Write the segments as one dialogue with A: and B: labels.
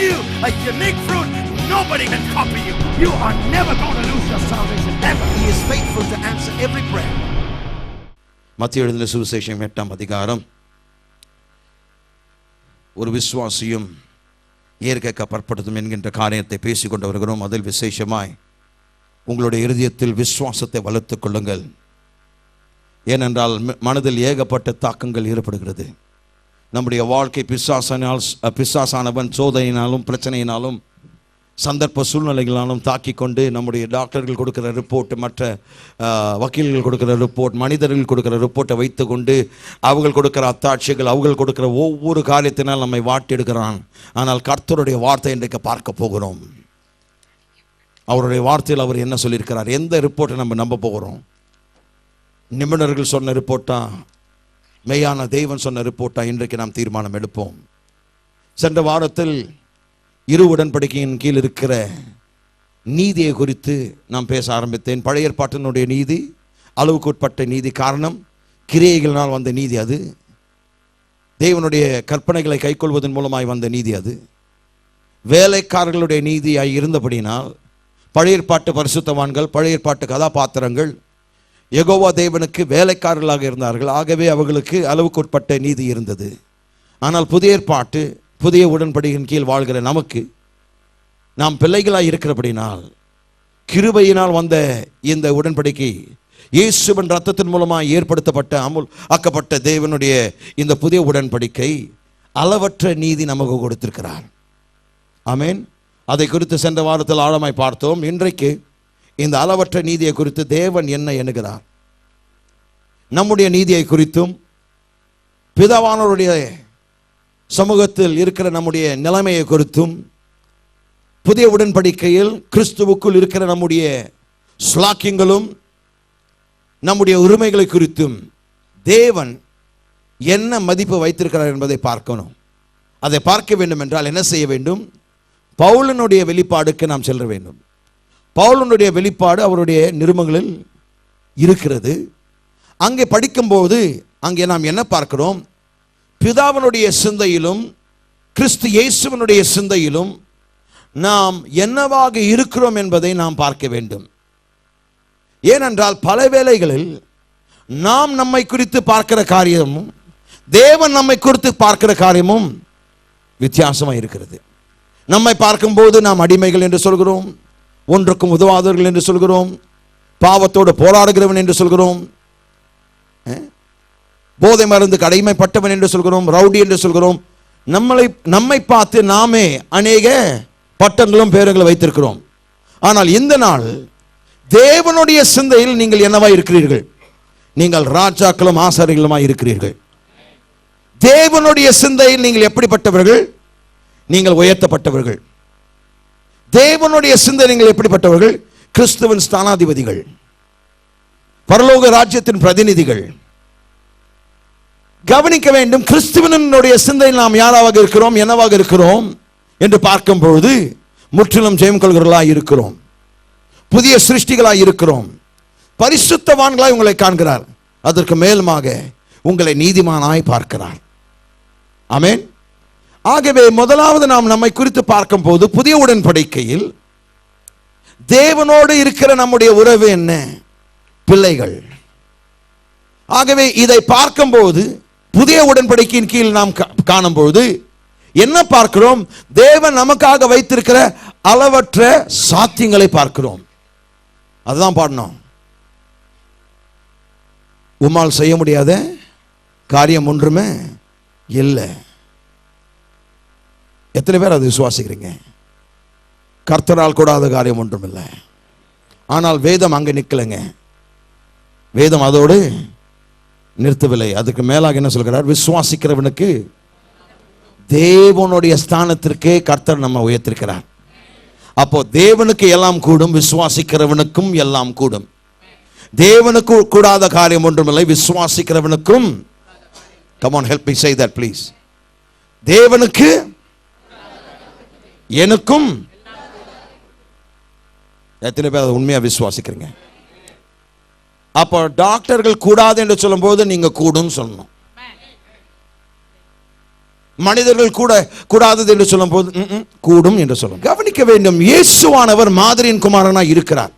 A: you a unique fruit. Nobody can copy you. You are never going to lose your salvation ever.
B: He is faithful to answer every prayer.
C: மத்திய எழுதின சுவிசேஷம் 8ஆம் அதிகாரம். ஒரு விசுவாசியும் இயற்கைக்கு அப்பாற்பட்டதும் என்கின்ற காரியத்தை பேசிக்கொண்டு வருகிறோம். அதில் விசேஷமாய் உங்களுடைய இருதயத்தில் விசுவாசத்தை வளர்த்துக் கொள்ளுங்கள். ஏனென்றால் மனதில் ஏகப்பட்ட தாக்கங்கள் ஏற்படுகிறது. நம்முடைய வாழ்க்கை பிசாசானவன் சோதனையினாலும் பிரச்சனையினாலும் சந்தர்ப்ப சூழ்நிலைகளாலும் தாக்கி கொண்டு நம்முடைய டாக்டர்கள் கொடுக்கிற ரிப்போர்ட், மற்ற வக்கீல்கள் கொடுக்கிற ரிப்போர்ட், மனிதர்கள் கொடுக்கிற ரிப்போர்ட்டை வைத்து கொண்டு அவர்கள் கொடுக்கிற அத்தாட்சிகள், அவர்கள் கொடுக்கிற ஒவ்வொரு காரியத்தினால் நம்மை வாட்டி எடுக்கிறான். ஆனால் கர்த்தருடைய வார்த்தை இன்றைக்கு பார்க்க போகிறோம். அவருடைய வார்த்தையில் அவர் என்ன சொல்லியிருக்கிறார்? எந்த ரிப்போர்ட்டை நம்ம நம்ப போகிறோம்? நிபுணர்கள் சொன்ன ரிப்போர்ட்டா, மெய்யான தெய்வம் சொன்ன ரிப்போர்ட்டா? இன்றைக்கு நாம் தீர்மானம் எடுப்போம். சென்ற வாரத்தில் இரு உடன்படிக்கையின் கீழ் இருக்கிற நீதியை குறித்து நாம் பேச ஆரம்பித்தேன். பழைய ஏற்பாட்டினுடைய நீதி அளவுக்குட்பட்ட நீதி. காரணம், கிரியைகளினால் வந்த நீதி அது. தேவனுடைய கற்பனைகளை கைக்கொள்வதன் மூலமாய் வந்த நீதி அது. வேலைக்காரர்களுடைய நீதியாய் இருந்தபடினால் பழைய ஏற்பாட்டு பரிசுத்தவான்கள், பழைய ஏற்பாட்டு கதாபாத்திரங்கள் யெகோவா தேவனுக்கு வேலைக்காரர்களாக இருந்தார்கள். ஆகவே அவர்களுக்கு அளவுக்குட்பட்ட நீதி இருந்தது. ஆனால் புதிய ஏற்பாட்டு புதிய உடன்படிக்கையின் கீழ் வாழ்கிற நமக்கு, நாம் பிள்ளைகளாக இருக்கிறபடினால், கிருபையினால் வந்த இந்த உடன்படிக்கை, இயேசுவின் ரத்தத்தின் மூலமாக ஏற்படுத்தப்பட்ட ஆக்கப்பட்ட தேவனுடைய இந்த புதிய உடன்படிக்கை அளவற்ற நீதி நமக்கு கொடுத்திருக்கிறார். ஆமென். அதை குறித்து சென்ற வாரத்தில் ஆழமாய் பார்த்தோம். இன்றைக்கு இந்த அளவற்ற நீதியை குறித்து தேவன் என்ன எண்ணுகிறார், நம்முடைய நீதியை குறித்தும், பிதாவானவருடைய சமூகத்தில் இருக்கிற நம்முடைய நிலைமையை குறித்தும், புதிய உடன்படிக்கையில் கிறிஸ்துவுக்குள் இருக்கிற நம்முடைய ஸ்லாக்கியங்களும் நம்முடைய உரிமைகளை குறித்தும் தேவன் என்ன மதிப்பு வைத்திருக்கிறார் என்பதை பார்க்கணும். அதை பார்க்க வேண்டும் என்றால் என்ன செய்ய வேண்டும்? பவுலினுடைய வெளிப்பாடுக்கு நாம் செல்ல வேண்டும். பவுலினுடைய வெளிப்பாடு அவருடைய நிருபங்களில் இருக்கிறது. அங்கே படிக்கும்போது அங்கே நாம் என்ன பார்க்கிறோம்? பிதாவினுடைய சிந்தையிலும் கிறிஸ்து இயேசுவினுடைய சிந்தையிலும் நாம் என்னவாக இருக்கிறோம் என்பதை நாம் பார்க்க வேண்டும். ஏனென்றால் பல வேளைகளில் நாம் நம்மை குறித்து பார்க்கிற காரியமும் தேவன் நம்மை குறித்து பார்க்கிற காரியமும் வித்தியாசமாக இருக்கிறது. நம்மை பார்க்கும்போது நாம் அடிமைகள் என்று சொல்கிறோம், ஒன்றுக்கும் உதவாதவர்கள் என்று சொல்கிறோம், பாவத்தோடு போராடுகிறவன் என்று சொல்கிறோம், போதை மருந்துக்கு அடிமைப்பட்டவன் என்று சொல்கிறோம், ரவுடி என்று சொல்கிறோம். நம்மை பார்த்து நாமே அநேக பட்டங்களும் பேருங்களும் வைத்திருக்கிறோம். ஆனால் இந்த நாள் தேவனுடைய சிந்தையில் நீங்கள் என்னவா இருக்கிறீர்கள்? நீங்கள் ராஜாக்களும் ஆசாரிகளுமாய் இருக்கிறீர்கள். தேவனுடைய சிந்தையில் நீங்கள் எப்படிப்பட்டவர்கள்? நீங்கள் உயர்த்தப்பட்டவர்கள். தேவனுடைய சிந்தை நீங்கள் எப்படிப்பட்டவர்கள்? கிறிஸ்துவின் ஸ்தானாதிபதிகள், பரலோக ராஜ்யத்தின் பிரதிநிதிகள். கவனிக்க வேண்டும், கிறிஸ்துவனுடைய சிந்தையில் நாம் யாராக இருக்கிறோம், என்னவாக இருக்கிறோம் என்று பார்க்கும் பொழுது முற்றிலும் ஜெயம் கொள்கிறவர்களாய் இருக்கிறோம், புதிய சிருஷ்டிகளாய் இருக்கிறோம், பரிசுத்தவான்களாய் உங்களை காண்கிறார். அதற்கு மேலுமாக உங்களை நீதிமானாய் பார்க்கிறார். ஆமென். ஆகவே முதலாவது நாம் நம்மை குறித்து பார்க்கும் போது புதிய உடன்படிக்கையில் தேவனோடு இருக்கிற நம்முடைய உறவு என்ன? பிள்ளைகள். ஆகவே இதை பார்க்கும்போது புதிய உடன்படிக்கையின் கீழ் நாம் காணும்போது என்ன பார்க்கிறோம்? தேவன் நமக்காக வைத்திருக்கிற அளவற்ற சாத்தியங்களை பார்க்கிறோம். அதுதான் பாடணும். உம்மால் செய்ய முடியாத காரியம் ஒன்றுமே இல்லை. எத்தனை பேர் அதை விசுவாசிக்கிறீங்க? கர்த்தரால் கூடாத காரியம் ஒன்றும் இல்லை. ஆனால் வேதம் அங்கே நிற்கலைங்க. வேதம் அதோடு நிறுத்தவில்லை. அதுக்கு மேலாக என்ன சொல்கிறார்? விசுவாசிக்கிறவனுக்கு தேவனுடைய ஸ்தானத்திற்கே கர்த்தர் நம்ம உயர்த்திருக்கிறார். அப்போ தேவனுக்கு எல்லாம் கூடும், விசுவாசிக்கிறவனுக்கும் எல்லாம் கூடும். தேவனுக்கு கூடாத காரியம் ஒன்றுமில்லை, விசுவாசிக்கிறவனுக்கும். come on, help me say that please. தேவனுக்கு எனக்கும். எத்தனை பேர் உண்மையா விசுவாசிக்கிறீங்க? அப்போ டாக்டர்கள் கூடாது என்று சொல்லும் போது நீங்க கூடும் சொல்லணும். மனிதர்கள் கூட கூடாதது என்று சொல்லும் போது கூடும் என்று சொல்லும். கவனிக்க வேண்டும், இயேசுவானவர் மாதிரியின் குமாரனாய் இருக்கிறார்.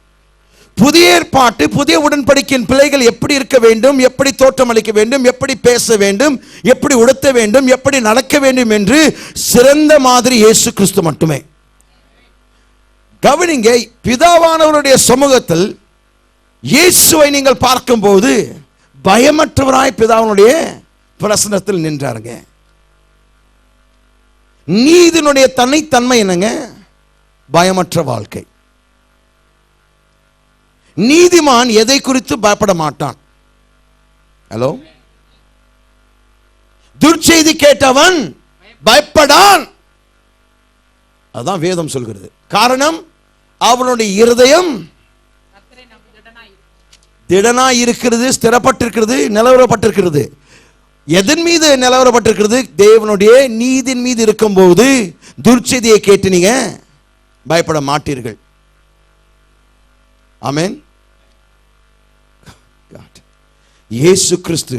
C: புதிய ஏற்பாட்டு புதிய உடன்படிக்கையின் பிள்ளைகள் எப்படி இருக்க வேண்டும், எப்படி தோற்றம் அளிக்க வேண்டும், எப்படி பேச வேண்டும், எப்படி உடுத்த வேண்டும், எப்படி நடக்க வேண்டும் என்று சிறந்த மாதிரி இயேசு கிறிஸ்து மட்டுமே. கவனிங்க, பிதாவானவருடைய சமூகத்தில் இயேசுவை நீங்கள் பார்க்கும்போது பயமற்றவராய் பிதாவினுடைய பிரசன்னத்தில் நின்றாருங்க. நீதியினுடைய தனித்தன்மை என்னங்க? பயமற்ற வாழ்க்கை. நீதிமான் எதை குறித்து பயப்பட மாட்டான். ஹலோ, துர்ச்செய்தி கேட்டவன் பயப்படான். அதான் வேதம் சொல்கிறது. காரணம், அவனுடைய இருதயம் திடனாய் இருக்கிறது, ஸ்திரப்பட்டிருக்கிறது, நிலவரப்பட்டிருக்கிறது. எதன் மீது நிலவரப்பட்டிருக்கிறது? தேவனுடைய நீதியின் மீது இருக்கும்போது துர்ச்செய்தியை கேட்டு நீங்க பயப்பட மாட்டீர்கள். ஆமென். இயேசு கிறிஸ்து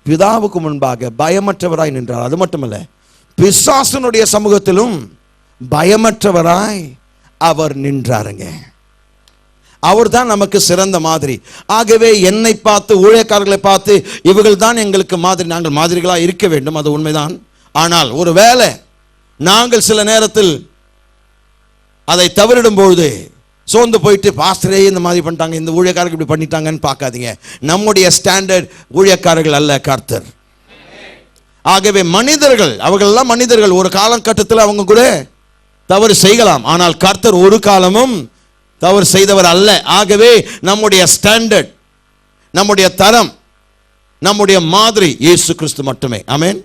C: பிதாவுக்கு முன்பாக பயமற்றவராய் நின்றார். அது மட்டுமல்ல, பிசாசனுடைய சமூகத்திலும் பயமற்றவராய் அவர் நின்றாருங்க. அவர் தான் நமக்கு சிறந்த மாதிரி. ஆகவே என்னை பார்த்து, ஊழியக்காரர்களை பார்த்து, இவர்கள் தான் எங்களுக்கு மாதிரி, நாங்கள் மாதிரிகளாக இருக்க வேண்டும், அது உண்மைதான். ஆனால் ஒருவேளை நாங்கள் சில நேரத்தில் அதை தவறிடும் பொழுது சோர்ந்து போயிட்டு, பாஸ்டரே இந்த மாதிரி பண்ணிட்டாங்க, இந்த ஊழியக்காரர்கள் இப்படி பண்ணிட்டாங்கன்னு பார்க்காதீங்க. நம்முடைய ஸ்டாண்டர்ட் ஊழியக்காரர்கள் அல்ல, கர்த்தர். ஆகவே மனிதர்கள், அவர்களெல்லாம் மனிதர்கள், ஒரு காலகட்டத்தில் அவங்க கூட தவறு செய்யலாம். ஆனால் கர்த்தர் ஒரு காலமும் தவறு செய்தவர் அல்ல. ஆகவே நம்முடைய ஸ்டாண்டர்ட், நம்முடைய தரம், நம்முடைய மாதிரி இயேசு கிறிஸ்து மட்டுமே. ஆமென்.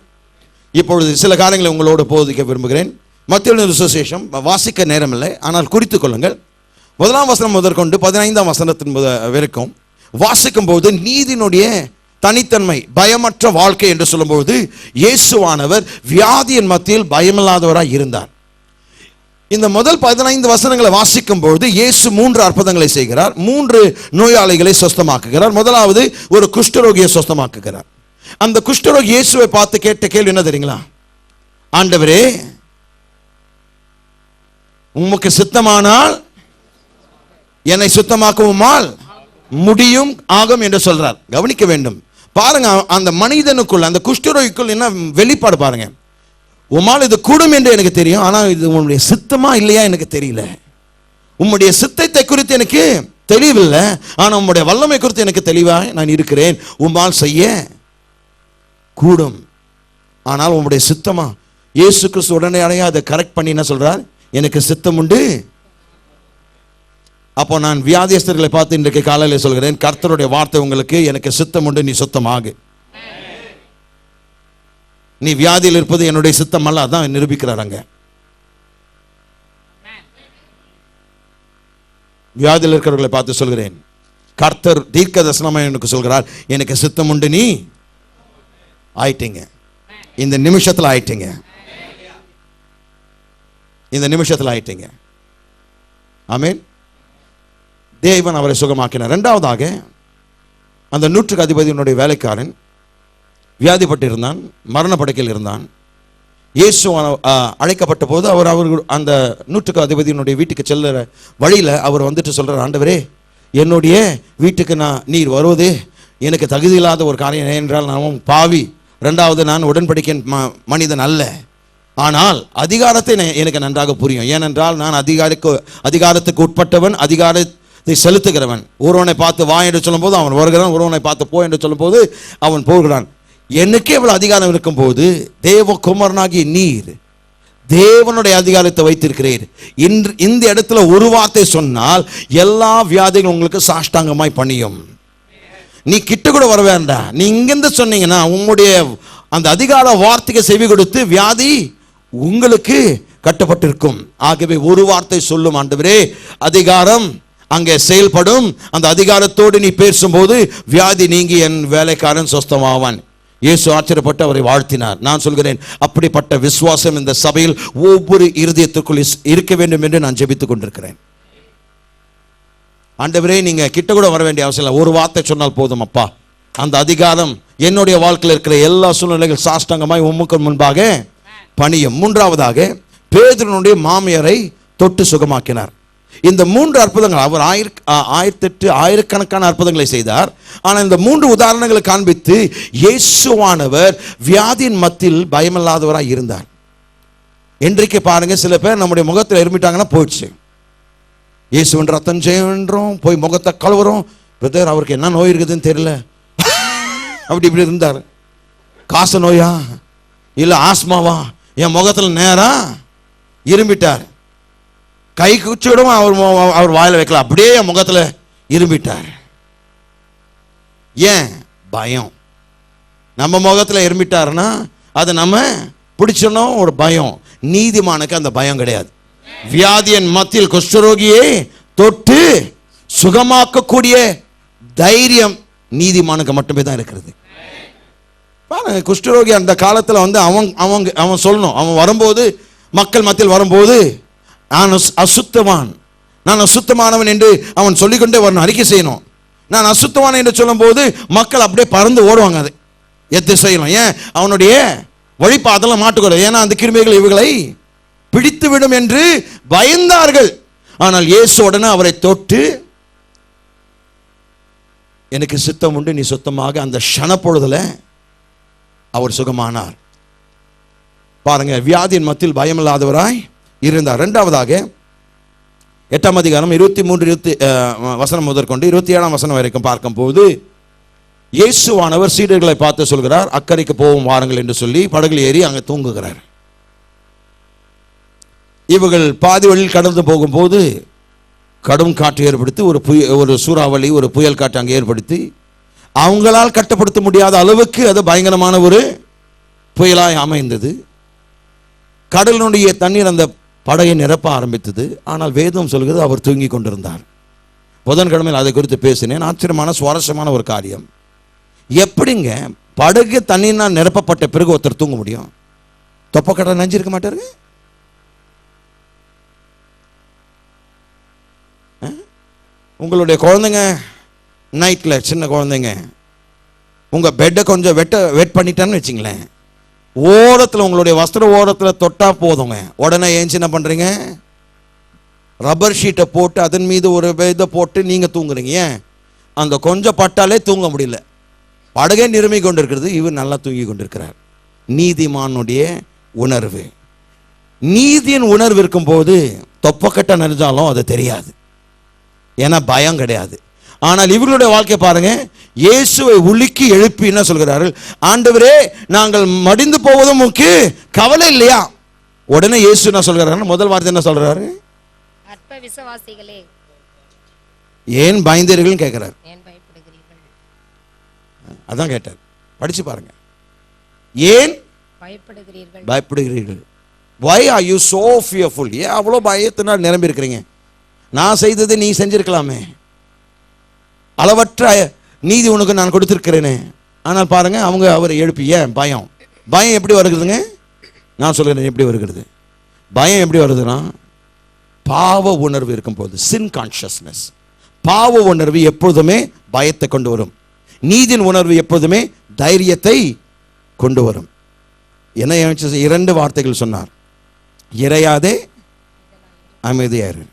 C: இப்பொழுது சில காரியங்களை உங்களோடு போதிக்க விரும்புகிறேன். மத்தேயு சுவிசேஷம் வாசிக்க நேரம் இல்லை, ஆனால் குறித்துக் கொள்ளுங்கள். 1ஆம் வசனம் முதற்கொண்டு 15ஆம் வசனத்தின் வரைக்கும் வாசிக்கும் போது நீதியினுடைய தனித்தன்மை, பயமற்ற வாழ்க்கை என்று சொல்லும்போது இயேசுவானவர் வியாதியின் மத்தியில் பயமில்லாதவராய் இருந்தார். இந்த முதல் 15 வசனங்களை வாசிக்கும் பொழுது இயேசு 3 அற்புதங்களை செய்கிறார். 3 நோயாளிகளை சொஸ்தமாக்குகிறார். முதலாவது ஒரு குஷ்டரோகியை சொஸ்தமாக்குகிறார். அந்த குஷ்டரோகி இயேசுவை பார்த்து கேட்ட கேள்வி என்ன தெரியுங்களா? ஆண்டவரே, உமக்கு சித்தமானால் என்னை சுத்தமாக்குமால் முடியும், ஆகும் என்று சொல்றார். கவனிக்க வேண்டும், பாருங்க, அந்த மனிதனுக்குள், அந்த குஷ்டரோகிக்குள் என்ன வெளிப்பாடு பாருங்க. உம்மால் இது கூடும் என்று எனக்கு தெரியும், ஆனால் இது உன்னுடைய சித்தமா இல்லையா எனக்கு தெரியல. உம்முடைய சித்தத்தை குறித்து எனக்கு தெளிவில்லை, ஆனால் உம்முடைய வல்லமை குறித்து எனக்கு தெளிவாக நான் இருக்கிறேன். உம்மால் செய்ய கூடும், ஆனால் உம்முடைய சித்தமா? இயேசு கிறிஸ்து உடனே அதை கரெக்ட் பண்ணி என்ன சொல்றார்? எனக்கு சித்தம் உண்டு. அப்போ நான் வியாதியஸ்தர்களை பார்த்து இன்றைக்கு காலையில் சொல்கிறேன், கர்த்தருடைய வார்த்தை உங்களுக்கு, எனக்கு சித்தம் உண்டு, நீ சுத்தமாகு. நீ வியாதியில் இருப்பது என்னுடைய சித்தம் அல்ல, அதான் நிரூபிக்கிறாங்க. வியாதியில் இருக்கிறவர்களை பார்த்து சொல்கிறேன், கர்த்தர் தீர்க்க தரிசனமாக எனக்கு சொல்கிறார், எனக்கு சித்தம் உண்டு, நீ ஆயிட்டீங்க. இந்த நிமிஷத்தில் ஆயிட்டீங்க, இந்த நிமிஷத்தில் ஆயிட்டீங்க. ஆமென். தேவன் அவரை சுகமாக்கினார். இரண்டாவதாக, அந்த 100க்கு அதிபதியினுடைய வேலைக்காரன் வியாதிப்பட்டு இருந்தான், மரண படுக்கையில் இருந்தான். இயேசு அழைக்கப்பட்ட போது அவர் அந்த 100க்கு அதிபதியினுடைய வீட்டுக்கு செல்லுற வழியில் அவர் வந்துட்டு சொல்றார், ஆண்டவரே, என்னுடைய வீட்டுக்கு நீர் வருவது எனக்கு தகுதி இல்லாத ஒரு காரியம். என்றால் நான் பாவி, ரெண்டாவது நான் உடன்படிக்கை மனிதன் அல்ல. ஆனால் அதிகாரத்தை எனக்கு நன்றாக புரியும். ஏனென்றால் நான் அதிகாரத்துக்கு உட்பட்டவன், அதிகாரத்தை செலுத்துகிறவன். ஒருவனை பார்த்து வா என்று சொல்லும் போது அவன் வருகிறான், ஒருவனை பார்த்து போ என்று சொல்லும் போது அவன் போகிறான். எனக்கு எவ்வளவு அதிகாரம் இருக்கும் போது தேவகுமாரனாகிய நீர் தேவனுடைய அதிகாரத்தை வைத்திருக்கிறீர். இந்த இடத்துல ஒரு வார்த்தை சொன்னால் எல்லா வியாதிகளும் உங்களுக்கு சாஷ்டாங்கமாய் பணியும். நீ கிட்ட கூட வர வேண்டாம். நீ இங்கிருந்து சொன்னீங்கன்னா உங்களுடைய அந்த அதிகார வார்த்தைக்கு செவி கொடுத்து வியாதி உங்களுக்கு கட்டப்பட்டிருக்கும். ஆகவே ஒரு வார்த்தை சொல்லும், ஆண்டவரே, அதிகாரம் அங்கே செயல்படும். அந்த அதிகாரத்தோடு நீ பேசும்போது வியாதி நீங்கி என் வேலைக்காரன் சொஸ்தமாவான். இயேசு ஆச்சரியப்பட்டு அவரை வாழ்த்தினார். நான் சொல்கிறேன், அப்படிப்பட்ட விசுவாசம் இந்த சபையில் ஒவ்வொரு இருதயத்துக்குள் இருக்க வேண்டும் என்று நான் ஜெபித்துக் கொண்டிருக்கிறேன். ஆண்டவரே, நீங்க கிட்ட கூட வர வேண்டிய அவசியம் இல்லை, ஒரு வார்த்தை சொன்னால் போதும் அப்பா. அந்த அதிகாரம் என்னுடைய வாழ்க்கையில் இருக்கிற எல்லா சூழ்நிலைகள் சாஷ்டாங்கமாய் உமக்கு முன்பாக பணியும். மூன்றாவதாக பேதுருனுடைய மாமியாரை தொட்டு சுகமாக்கினார். இந்த 3 அற்புதங்கள், அவர் ஆயிரக்கணக்கான அற்புதங்களை செய்தார். ஆனால் இந்த 3 உதாரணங்களை காண்பித்து இயேசுவானவர் வியாதியின் மத்தியில் பயமில்லாதவராய் இருந்தார். இன்றைக்கு பாருங்க, சில பேர் நம்முடைய முகத்தில் எறும்பிட்டாங்கன்னா போயிடுச்சு. இயேசுவின் ரத்தம் செய்யன்றோம், போய் முகத்தை கழுவுறோம். பிரதர், அவருக்கு என்ன நோய் இருக்குதுன்னு தெரியல, அப்படி இப்படி இருந்தார். காச நோயா இல்லை ஆஸ்மாவா, என் முகத்தில் நேரா இரும்பிட்டார். கை குச்சிவிடும் அவர் வாயில வைக்கல, அப்படியே என் முகத்தில் இரும்பிட்டார். ஏன்? பயம். நம்ம முகத்தில் இரும்பிட்டாருன்னா அது நம்ம பிடிச்சணும், ஒரு பயம். நீதிமானுக்கு அந்த பயம் கிடையாது. வியாதியின் மத்தியில் குஷ்டரோகியை தொட்டு சுகமாக்கக்கூடிய தைரியம் நீதிமானுக்கு மட்டுமே தான் இருக்கிறது. பாருங்க, குஷ்டரோகி அந்த காலத்தில் வந்து அவன் சொல்லணும், அவன் வரும்போது, மக்கள் மத்தியில் வரும்போது, நான் அசுத்தவான், நான் அசுத்தமானவன் என்று அவன் சொல்லிக்கொண்டே வரணும், அறிக்கை செய்யணும். நான் அசுத்தவான் என்று சொல்லும் போது மக்கள் அப்படியே பறந்து ஓடுவாங்க. அது எத்து செய்யணும். ஏன்? அவனுடைய வழிபாதெல்லாம் மாட்டுக்கூடாது. ஏன்னா அந்த கிருமிகள் இவர்களை பிடித்து விடும் என்று பயந்தார்கள். ஆனால் இயேசு உடனே அவரை தொட்டு, எனக்கு சித்தம் உண்டு, நீ சுத்தமாக, அந்த க்ஷணப்பொழுதுல அவர் சுகமானார். பாருங்க, வியாதியின் மத்தியில் பயமில்லாதவராய் இருந்தார். இரண்டாவதாக 8ஆம் அதிகாரம் 23 வசனம் முதற்கொண்டு 27ஆம் வசனம் வரைக்கும் பார்க்கும்போது, இயேசுவானவர் சீடர்களை பார்த்து சொல்கிறார், அக்கறைக்கு போவோம் வாருங்கள் என்று சொல்லி படகில் ஏறி அங்கே தூங்குகிறார். இவர்கள் பாதி வழியில் கடந்து போகும்போது கடும் காற்று ஏற்படுத்தி ஒரு சூறாவளி, ஒரு புயல் காற்று அங்கே ஏற்படுத்தி அவங்களால் கட்டுப்படுத்த முடியாத அளவுக்கு அது பயங்கரமான ஒரு புயலாய் அமைந்தது. கடலினுடைய தண்ணீர் அந்த படகை நிரப்ப ஆரம்பித்தது. ஆனால் வேதம் சொல்கிறது அவர் தூங்கி கொண்டிருந்தார். புதன்கிழமையில் அதை குறித்து பேசினேன். ஆச்சரியமான சுவாரஸ்யமான ஒரு காரியம். எப்படிங்க படகு தண்ணீர் நிரப்பப்பட்ட பிறகு ஒருத்தர் தூங்க முடியும்? தொப்பக்கடை நஞ்சிருக்க மாட்டாரு? உங்களுடைய குழந்தைங்க நைட்டில், சின்ன குழந்தைங்க உங்கள் பெட்டை கொஞ்சம் வெட் பண்ணிட்டான்னு வச்சிங்களேன், ஓரத்தில், உங்களுடைய வஸ்திர ஓரத்தில் தொட்டால் போதுங்க, உடனே ஏஞ்சி என்ன பண்ணுறீங்க? ரப்பர் ஷீட்டை போட்டு அதன் மீது ஒரு இதை போட்டு நீங்கள் தூங்குறீங்க. ஏன்? அந்த கொஞ்சம் பட்டாலே தூங்க முடியல. படகே நிரம்பி கொண்டு இருக்கிறது, இவர் நல்லா தூங்கி கொண்டிருக்கிறார். நீதிமானுடைய உணர்வு. நீதியின் உணர்வு இருக்கும்போது தொப்பக்கட்ட நெஞ்சாலும் அது தெரியாது. ஏன்னா பயம் கிடையாது. ஆனால் இவர்களுடைய வாழ்க்கை பாருங்க, இயேசுவை உலுக்கி எழுப்பி என்ன சொல்கிறார்கள்? ஆண்டவரே, நாங்கள் மடிந்து போவதும் உமக்கு கவலை இல்லையா? உடனே இயேசு என்ன சொல்கிறாரு? முதல் வார்த்தை என்ன சொல்றாரு?
D: அற்ப விசுவாசிகளே,
C: ஏன் பயந்தீர்கள் கேட்கிறார்.
D: ஏன் பயப்படுகிறீர்கள்?
C: அதான் கேட்டார். படிச்சு பாருங்க. ஏன் பயப்படுகிறீர்கள்? Why are you so fearful? ஏன் அவ்வளோ பயத்தினால் நிரம்பி இருக்கிறீங்க? நான் செய்ததை நீ செஞ்சிருக்கலாமே, அளவற்ற நீதி உனக்கு நான் கொடுத்திருக்கிறேனே. ஆனால் பாருங்க, அவங்க அவரை எழுப்பி, ஏன் பயம்? பயம் எப்படி வருகிறதுங்க? நான் சொல்கிறேன் எப்படி வருகிறது. பயம் எப்படி வருதுன்னா, பாவ உணர்வு இருக்கும் போது, சின் கான்ஷியஸ்னஸ். பாவ உணர்வு எப்பொழுதுமே பயத்தை கொண்டு வரும். நீதியின் உணர்வு எப்பொழுதுமே தைரியத்தை கொண்டு வரும். என்ன 2 வார்த்தைகள் சொன்னார். இறையாதே, அமைதியாயிரு.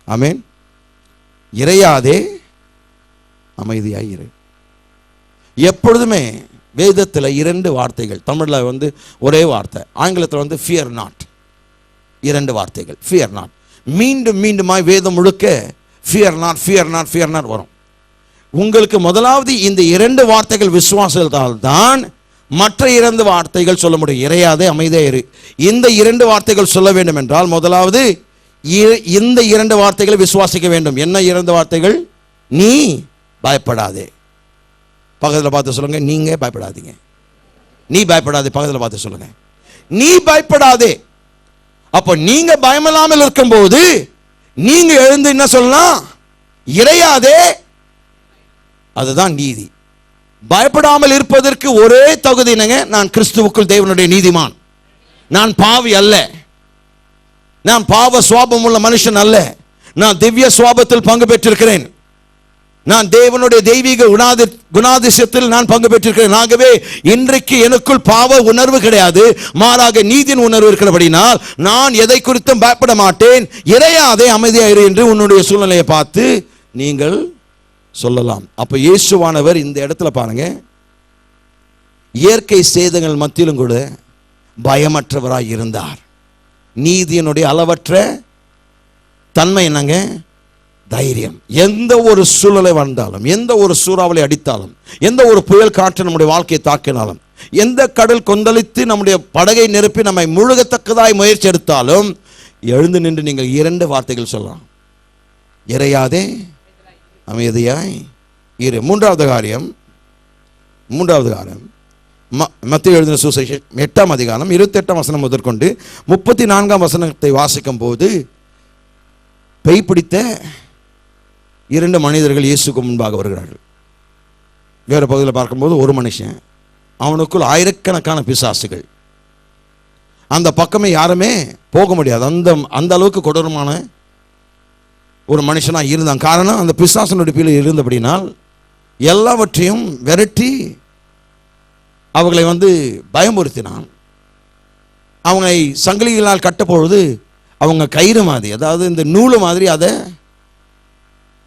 C: ஆமென். இறையாதே, அமைதியாயிரு. எப்பொழுதுமே வேதத்தில் 2 வார்த்தைகள், தமிழில் வந்து ஒரே வார்த்தை, ஆங்கிலத்தில் வந்து ஃபியர் நாட். 2 வார்த்தைகள், ஃபியர் நாட். மீண்டும் மீண்டுமாய் வேதம் முழுக்க fear not, fear not, fear not வரும். உங்களுக்கு முதலாவது இந்த 2 வார்த்தைகள் விசுவாசத்தால் தான் மற்ற 2 வார்த்தைகள் சொல்ல முடியும். இறையாதே, அமைதியாயிரு. இந்த 2 வார்த்தைகள் சொல்ல வேண்டும் என்றால் முதலாவது இந்த 2 வார்த்தைகளை விசுவாசிக்க வேண்டும். என்ன 2 வார்த்தைகள்? நீ பயப்படாதே. பக்கத்தில் பார்த்து சொல்லுங்க, நீங்க பயப்படாதீங்க. நீ பயப்படாதே. பக்கத்தில் பார்த்து சொல்லுங்க, நீ பயப்படாதே. அப்போ நீங்க பயமில்லாமல் இருக்கும்போது நீங்க எழுந்து என்ன சொல்லலாம்? இறையாதே. அதுதான் நீதி. பயப்படாமல் இருப்பதற்கு ஒரே தகுதி என்னங்க? நான் கிறிஸ்துவுக்குள் தேவனுடைய நீதிமான். நான் பாவி அல்ல. நான் பாவ சுவாபம் உள்ள மனுஷன் அல்ல. நான் திவ்ய சுவாபத்தில் பங்கு பெற்றிருக்கிறேன். நான் தேவனுடைய தெய்வீக குணாதிசயத்தில் நான் பங்கு பெற்றிருக்கிறேன். ஆகவே இன்றைக்கு எனக்குள் பாவ உணர்வு கிடையாது, மாறாக நீதியின் உணர்வு இருக்கிறபடினால் நான் எதை குறித்தும் பயப்பட மாட்டேன். இறையாதே, அமைதியாயிரு என்று உன்னுடைய சூழ்நிலையை பார்த்து நீங்கள் சொல்லலாம். அப்ப இயேசுவானவர் இந்த இடத்துல பாருங்க, இயற்கை சேதங்கள் மத்தியிலும் கூட பயமற்றவராய் இருந்தார். நீதியினுடைய அளவற்ற தன்மை என்னங்க? தைரியம். எந்த ஒரு சூழ்நிலை வந்தாலும், எந்த ஒரு சூறாவளி அடித்தாலும், எந்த ஒரு புயல் காற்று நம்முடைய வாழ்க்கையை தாக்கினாலும், எந்த கடல் கொந்தளித்து நம்முடைய படகை நிரப்பி நம்மை முழுகத்தக்கதாய் முயற்சி எடுத்தாலும் எழுந்து நின்று நீங்கள் 2 வார்த்தைகள் சொல்லலாம். இறையாதே, அமைதியாய் இரு. மூன்றாவது காரியம் மத்தேயு எழுதின சுவிசேஷம் 8ஆம் அதிகாரம் 28ஆம் வசனம் முதற்கொண்டு 34ஆம் வசனத்தை வாசிக்கும் போது, பேய் பிடித்த 2 மனிதர்கள் இயேசுக்கு முன்பாக வருகிறார்கள். வேறு பகுதியில் பார்க்கும்போது ஒரு மனுஷன், அவனுக்குள் ஆயிரக்கணக்கான பிசாசுகள். அந்த பக்கமே யாருமே போக முடியாது. அந்த அளவுக்கு கொடூரமான ஒரு மனுஷனாக இருந்தான். காரணம், அந்த பிசாசனுடைய பிள்ளை இருந்தபடினால் எல்லாவற்றையும் விரட்டி அவர்களை பயமுறுத்தினான். அவங்களை சங்கிலிகளால் கட்டப்பொழுது அவங்க கயிறு மாதிரி, அதாவது இந்த நூலு மாதிரி, அதை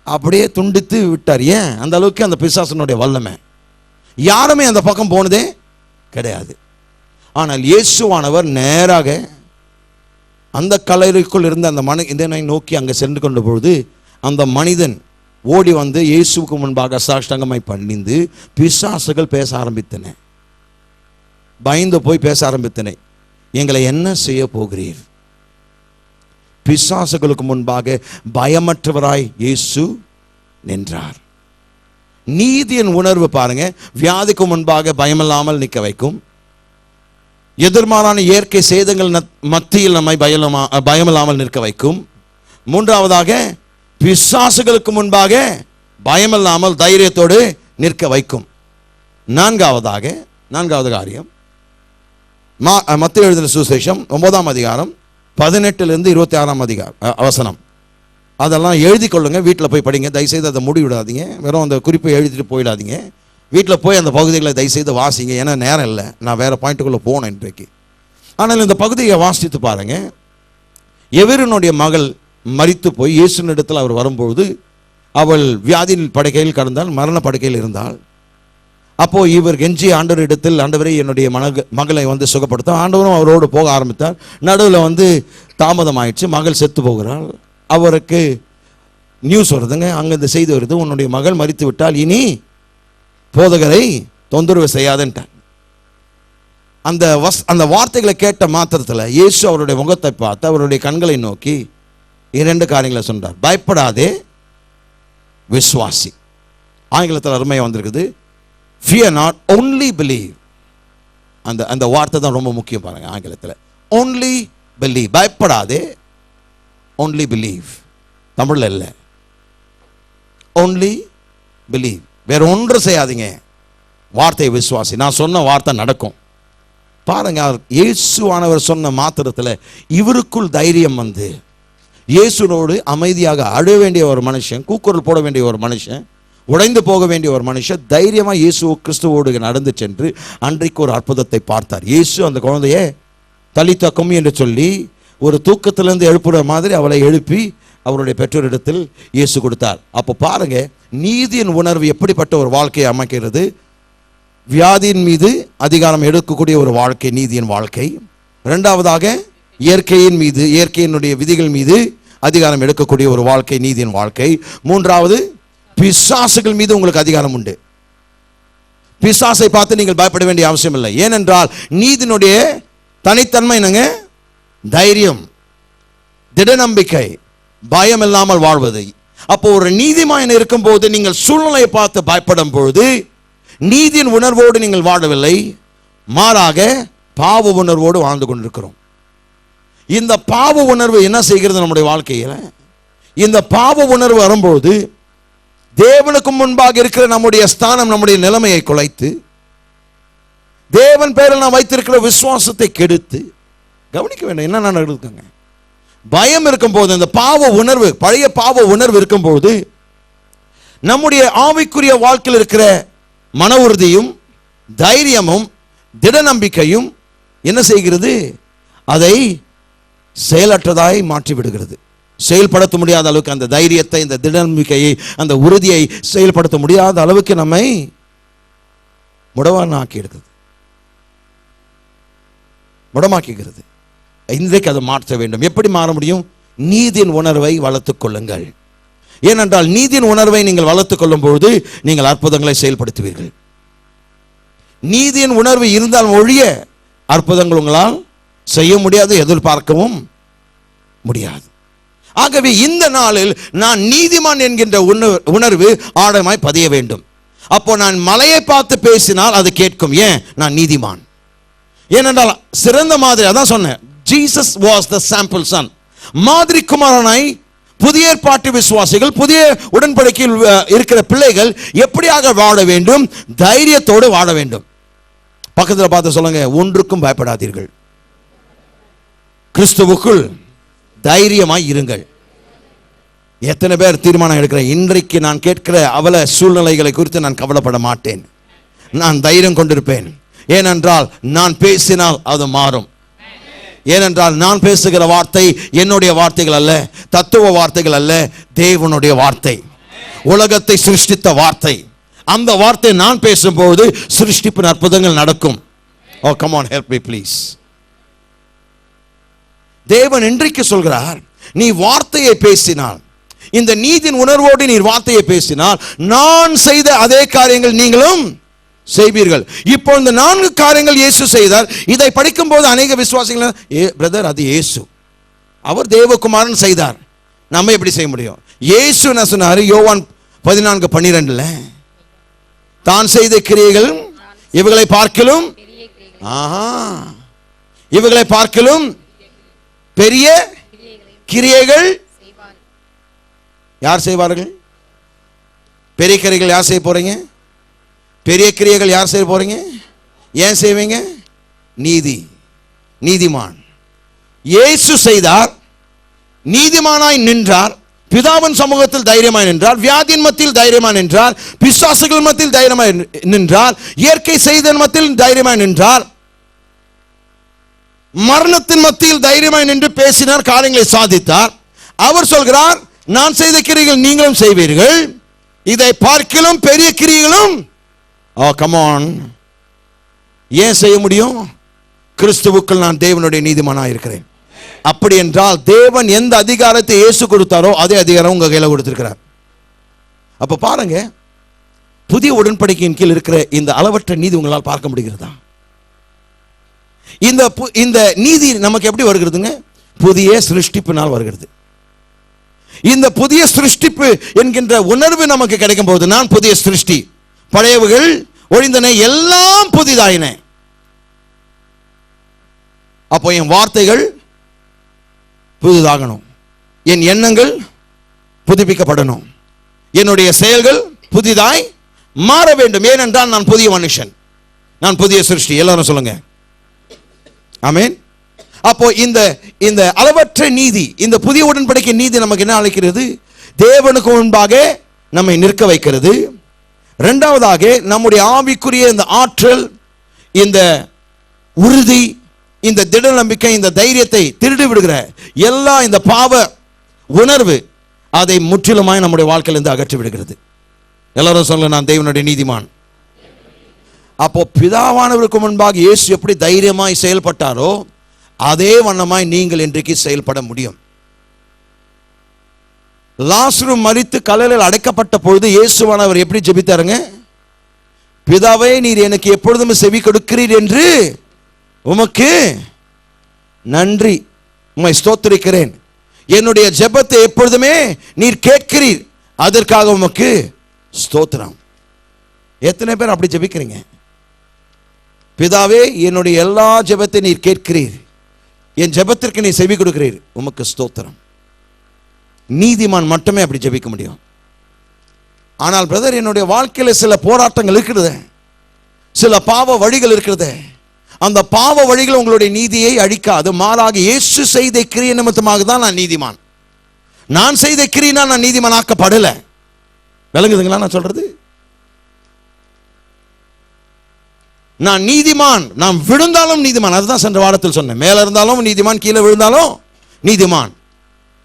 C: அப்படியே துண்டித்து விட்டார். ஏன்? அந்த அளவுக்கு அந்த பிசாசனுடைய வல்லமை. யாருமே அந்த பக்கம் போனதே கிடையாது. ஆனால் இயேசுவானவர் நேராக அந்த கல்லறைக்குள் இருந்த அந்த மனிதனை நோக்கி அங்கே சென்று கொண்ட பொழுது, அந்த மனிதன் ஓடி வந்து இயேசுவுக்கு முன்பாக சாஷ்டாங்கமாய் பணிந்து பிசாசுகள் பேச ஆரம்பித்தன. பயந்து போய் பேச ஆரம்பித்தன, எங்களை என்ன செய்ய போகிறீர்? பிசாசுகளுக்கு முன்பாக பயமற்றவராய் இயேசு நின்றார். நீதியின் உணர்வு பாருங்க, வியாதிக்கு முன்பாக பயமில்லாமல் நிற்க வைக்கும். எதிர்மாறான இயற்கை சேதங்கள் மத்தியில் நம்மை பயமில்லாமல் நிற்க வைக்கும். மூன்றாவதாக, பிசாசுகளுக்கு முன்பாக பயமில்லாமல் தைரியத்தோடு நிற்க வைக்கும். நான்காவது காரியம், மத்தேயு எழுதின சுவிசேஷம் 9ஆம் அதிகாரம் 18லிருந்து 26ஆம் வசனம். அதெல்லாம் எழுதி கொள்ளுங்க, வீட்டில் போய் படிங்க. தயவுசெய்து அதை மூடி விடாதீங்க, வெறும் அந்த குறிப்பை எழுதிட்டு போயிடாதீங்க. வீட்டில் போய் அந்த பகுதிகளை தயவுசெய்து வாசிங்க. ஏன்னா நேரம் இல்லை, நான் வேறு பாயிண்ட்டுக்குள்ளே போனேன் இன்றைக்கு. ஆனால் இந்த பகுதியை வாசித்து பாருங்க. எவருனுடைய மகள் மரித்து போய் இயேசுனிடத்தில் அவர் வரும்பொழுது, அவள் வியாதியின் படுக்கையில் கடந்தால், மரண படுக்கையில் இருந்தாள். அப்போது இவர் கெஞ்சி ஆண்டவரிடத்தில், ஆண்டவரே என்னுடைய மகளை சுகப்படுத்த. ஆண்டவரும் அவரோடு போக ஆரம்பித்தார். நடுவில் தாமதம் ஆயிடுச்சு, மகள் செத்து போகிறாள். அவருக்கு நியூஸ் வருதுங்க, அங்கே இந்த செய்தி வருது, உன்னுடைய மகள் மரித்து விட்டால், இனி போதகரை தொந்தரவு செய்யாதுன்ட்டார். அந்த வார்த்தைகளை கேட்ட மாத்திரத்தில் இயேசு அவருடைய முகத்தை பார்த்து அவருடைய கண்களை நோக்கி 2 காரியங்களை சொன்னார். பயப்படாதே, விசுவாசி. ஆங்கிலத்தில் அருமையாக வந்திருக்குது, fear not, only believe. அந்த வார்த்தை தான் ரொம்ப முக்கியம் பாருங்க ஆங்கிலத்தில். only believe, பயப்படாதே, only believe. தமிழில் இல்லை, only believe. வேற ஒன்று செய்யாதீங்க, வார்த்தையை விசுவாசி. நான் சொன்ன வார்த்தை நடக்கும். பாருங்க, இயேசுவானவர் சொன்ன மாத்திரத்தில் இவருக்குள் தைரியம் இயேசுனோடு அமைதியாக அழ வேண்டிய ஒரு மனுஷன், கூக்குரல் போட வேண்டிய ஒரு மனுஷன், உடைந்து போக வேண்டிய ஒரு மனுஷன் தைரியமாக இயேசு கிறிஸ்துவோடு நடந்து சென்று அன்றைக்கு ஒரு அற்புதத்தை பார்த்தார். இயேசு அந்த குழந்தையை தலித்தா கும்மி என்று சொல்லி ஒரு தூக்கத்திலிருந்து எழுப்புற மாதிரி அவளை எழுப்பி அவருடைய பெற்றோரிடத்தில் இயேசு கொடுத்தார். அப்போ பாருங்க, நீதியின் உணர்வு எப்படிப்பட்ட ஒரு வாழ்க்கையை அமைக்கிறது. வியாதியின் மீது அதிகாரம் எடுக்கக்கூடிய ஒரு வாழ்க்கை நீதியின் வாழ்க்கை. இரண்டாவதாக, இயற்கையின் மீது, இயற்கையினுடைய விதிகள் மீது அதிகாரம் எடுக்கக்கூடிய ஒரு வாழ்க்கை நீதியின் வாழ்க்கை. மூன்றாவது, பிசாசுகள் மீது உங்களுக்கு அதிகாரம் உண்டு. பிசாசை பார்த்து நீங்கள் பயப்பட வேண்டிய அவசியம் இல்லை. ஏனென்றால் நீதியினுடைய தனித்தன்மை என்னங்க? தைரியம், திட நம்பிக்கை, பயம் இல்லாமல் வாழ்வது. அப்போ ஒரு நீதிமான் இருக்கும் போது நீங்கள் சூழ்நிலையை பார்த்து பயப்படும் பொழுது நீதியின் உணர்வோடு நீங்கள் வாழவில்லை, மாறாக பாவ உணர்வோடு வாழ்ந்து கொண்டிருக்கிறோம். இந்த பாவ உணர்வு என்ன செய்கிறது நம்முடைய வாழ்க்கையில்? இந்த பாவ உணர்வு வரும்போது தேவனுக்கு முன்பாக இருக்கிற நம்முடைய ஸ்தானம், நம்முடைய நிலைமையை குலைத்து, தேவன் பேரில் நான் வைத்திருக்கிற விசுவாசத்தை கெடுத்து, கவனிக்க வேண்டும் என்ன நடக்குதுங்க. பயம் இருக்கும் போது, இந்த பாவ உணர்வு, பழைய பாவ உணர்வு இருக்கும் போது நம்முடைய ஆவிக்குரிய வாழ்க்கையில் இருக்கிற மன உறுதியும் தைரியமும் திட நம்பிக்கையும் என்ன செய்கிறது? அதை செயலற்றதாய் மாற்றி விடுகிறது. செயல்படுத்த முடியாத அளவுக்கு அந்த தைரியத்தை, இந்த திட நம்பிக்கையை, அந்த உறுதியை செயல்படுத்த முடியாத அளவுக்கு நம்மை முடமாக்கி எடுக்குது, முடமாக்குகிறது. இன்றைக்கு அதை மாற்ற வேண்டும். எப்படி மாற முடியும்? நீதியின் உணர்வை வளர்த்துக் கொள்ளுங்கள். ஏனென்றால் நீதியின் உணர்வை நீங்கள் வளர்த்துக் கொள்ளும் பொழுது நீங்கள் அற்புதங்களை செயல்படுத்துவீர்கள். நீதியின் உணர்வு இருந்தால் ஒழிய அற்புதங்கள் உங்களால் செய்ய முடியாது, எதிர்பார்க்கவும் முடியாது. ஆகவே இந்த நாளில் நான் நீதிமான் என்கின்ற உணர்வு ஆழமாய் பதிய வேண்டும். அப்போ நான் மலையை பார்த்து பேசினால் அது கேட்கும். ஏன்? நான் நீதிமான். ஏனென்றால் சிறந்த மாதிரி, அதான் சொன்னேன், Jesus was the sample son. மாதிரி குமாரனாய் புதிய ஏற்பாட்டு விசுவாசிகள், புதிய உடன்படிக்கையில் இருக்கிற பிள்ளைகள் எப்படியாக வாழ வேண்டும்? தைரியத்தோடு வாழ வேண்டும். பக்கத்தில் பார்த்து சொல்லுங்க, ஒன்றுக்கும் பயப்படாதீர்கள், கிறிஸ்துவுக்குள் தைரியமாய் இருங்கள். எத்தனை பேர் தீர்மானம் எடுக்கிற, இன்றைக்கு நான் கேட்கிற அவல சூழ்நிலைகளை குறித்து நான் கவலைப்பட மாட்டேன், நான் தைரியம் கொண்டிருப்பேன். ஏனென்றால் நான் பேசினால் அது மாறும். ஏனென்றால் நான் பேசுகிற வார்த்தை என்னுடைய வார்த்தைகள் அல்ல, தத்துவ வார்த்தைகள் அல்ல, தேவனுடைய வார்த்தை, உலகத்தை சிருஷ்டித்த வார்த்தை. அந்த வார்த்தை நான் பேசும்போது சிருஷ்டிப்பு அற்புதங்கள் நடக்கும். Oh, come on, help me please. தேவன் இன்றைக்கு சொல்கிறார், நீ வார்த்தையை பேசினால், இந்த நீதியின் உணர்வோடு நீ வார்த்தையை பேசினால், நான் செய்த அதே காரியங்கள் நீங்களும் செய்வீர்கள். இப்போ இந்த 4 காரியங்கள் இயேசு செய்தார். இதை படிக்கும் போது அநேக விசுவாசிகள், பிரதர் அது இயேசு, அவர் தேவகுமாரன் செய்தார், நம்ம எப்படி செய்ய முடியும்? இயேசு என்ன சொன்னார்? யோவான் 14:12, தான் செய்த கிரியைகள் இவர்களை பார்க்கலும், இவர்களை பார்க்கலும் பெரிய கிரியைகள் யார் செய்வார்கள்? பெரிய கிரியைகள் யார் செய்ய போறீங்க? பெரிய கிரியைகள் யார் செய்ய போறீங்க? ஏன் செய்வீங்க? நீதிமான் இயேசு செய்தார், நீதிமானாய் நின்றார், பிதாவின் சமூகத்தில் தைரியமாய் நின்றார், வியாதியின் மத்தியில் தைரியமாய் நின்றார், பிசாசுகள் மத்தியில் தைரியமாய் நின்றார், இயற்கை செய்த மத்தியில் தைரியமாய் நின்றார், மரணத்தின் மத்தியில் தைரியமாய் நின்று பேசினார், காரியங்களை சாதித்தார். அவர் சொல்கிறார், நான் செய்த கிரியைகள் நீங்களும் செய்வீர்கள், இதை பார்க்கலும் பெரிய கிரியைகளும். come on. ஏன் செய்ய முடியும்? கிறிஸ்துவுக்குள் நான் தேவனுடைய நீதிமானாய் இருக்கிறேன். அப்படி என்றால் தேவன் எந்த அதிகாரத்தை இயேசு கொடுத்தாரோ அதே அதிகாரம் உங்க கையில கொடுத்திருக்கிறார். அப்ப பாருங்க, புதிய உடன்படிக்கையின் கீழ் இருக்கிற இந்த அளவற்ற நீதி உங்களால் பார்க்க முடிகிறதா? இந்த நீதி நமக்கு எப்படி வருகிறதுங்க? புதிய சிருஷ்டிப்பினால் வருகிறது. இந்த புதிய சிருஷ்டிப்பு என்கின்ற உணர்வு நமக்கு கிடைக்கும் போது, நான் புதிய சிருஷ்டி, பழையவைகள் ஒழிந்தன, எல்லாம் புதிதாயின. அப்போ என் வார்த்தைகள் புதிதாகணும், என் எண்ணங்கள் புதுப்பிக்கப்படணும், என்னுடைய செயல்கள் புதிதாய் மாற வேண்டும். ஏனென்றால் நான் புதிய மனுஷன், நான் புதிய சிருஷ்டி. எல்லாரும் சொல்லுங்க ஆமென். அப்போ இந்த அளவற்ற நீதி, இந்த புதிய உடன்படிக்கை நீதி நமக்கு என்ன அழைக்கிறது? தேவனுக்கு முன்பாக நம்மை நிற்க வைக்கிறது. இரண்டாவதாக நம்முடைய ஆவிக்குரிய இந்த ஆற்றல், இந்த உறுதி, இந்த திட நம்பிக்கை, இந்த தைரியத்தை திருடி விடுகிற எல்லா இந்த பாவ உணர்வு, அதை முற்றிலுமாய் நம்முடைய வாழ்க்கையிலிருந்து அகற்றி விடுகிறது. எல்லாரும் சொல்ல, நான் தேவனுடைய நீதிமான். அப்போ பிதாவானவருக்கு முன்பாக இயேசு எப்படி தைரியமாய் செயல்பட்டாரோ அதே வண்ணமாய் நீங்கள் இன்றைக்கு செயல்பட முடியும். லாசரு மரித்து கல்லறையில் அடைக்கப்பட்ட பொழுது இயேசுவானவர் எப்படி ஜெபித்தாருங்க? பிதாவே, நீர் எனக்கு எப்பொழுதும் செவி கொடுக்கிறீர் என்று உமக்கு நன்றி, உம்மை ஸ்தோத்திரிக்கிறேன். என்னுடைய ஜெபத்தை எப்பொழுதுமே நீர் கேட்கிறீர், அதற்காக உமக்கு ஸ்தோத்திரம். எத்தனை பேர் அப்படி ஜெபிக்கிறீங்க? பிதாவே, என்னுடைய எல்லா ஜெபத்தை நீர் கேட்கிறீர், என் ஜெபத்திற்கு நீ செவி கொடுக்கிறீர், உமக்கு ஸ்தோத்திரம். நீதிமான் மட்டுமே அப்படி ஜெபிக்க முடியும். ஆனால் பிரதர், என்னுடைய வாழ்க்கையில் சில போராட்டங்கள் இருக்கிறது, சில பாவ வழிகள் இருக்கிறது. அந்த பாவ வழிகள் உங்களுடைய நீதியை அழிக்காது, மாறாக இயேசு செய்த கிரியை நிமித்தமாக தான் நான் நீதிமான். நான் செய்த கிரியினால் நான் நீதிமானாக்கப்படலை. விளங்குதுங்களா நான் சொல்றது? நான் நீதிமான், நான் விழுந்தாலும் நீதிமான். அதுதான் சென்ற வாரத்தில் சொன்னேன். மேல இருந்தாலும் நீதிமான், கீழே விழுந்தாலும் நீதிமான்.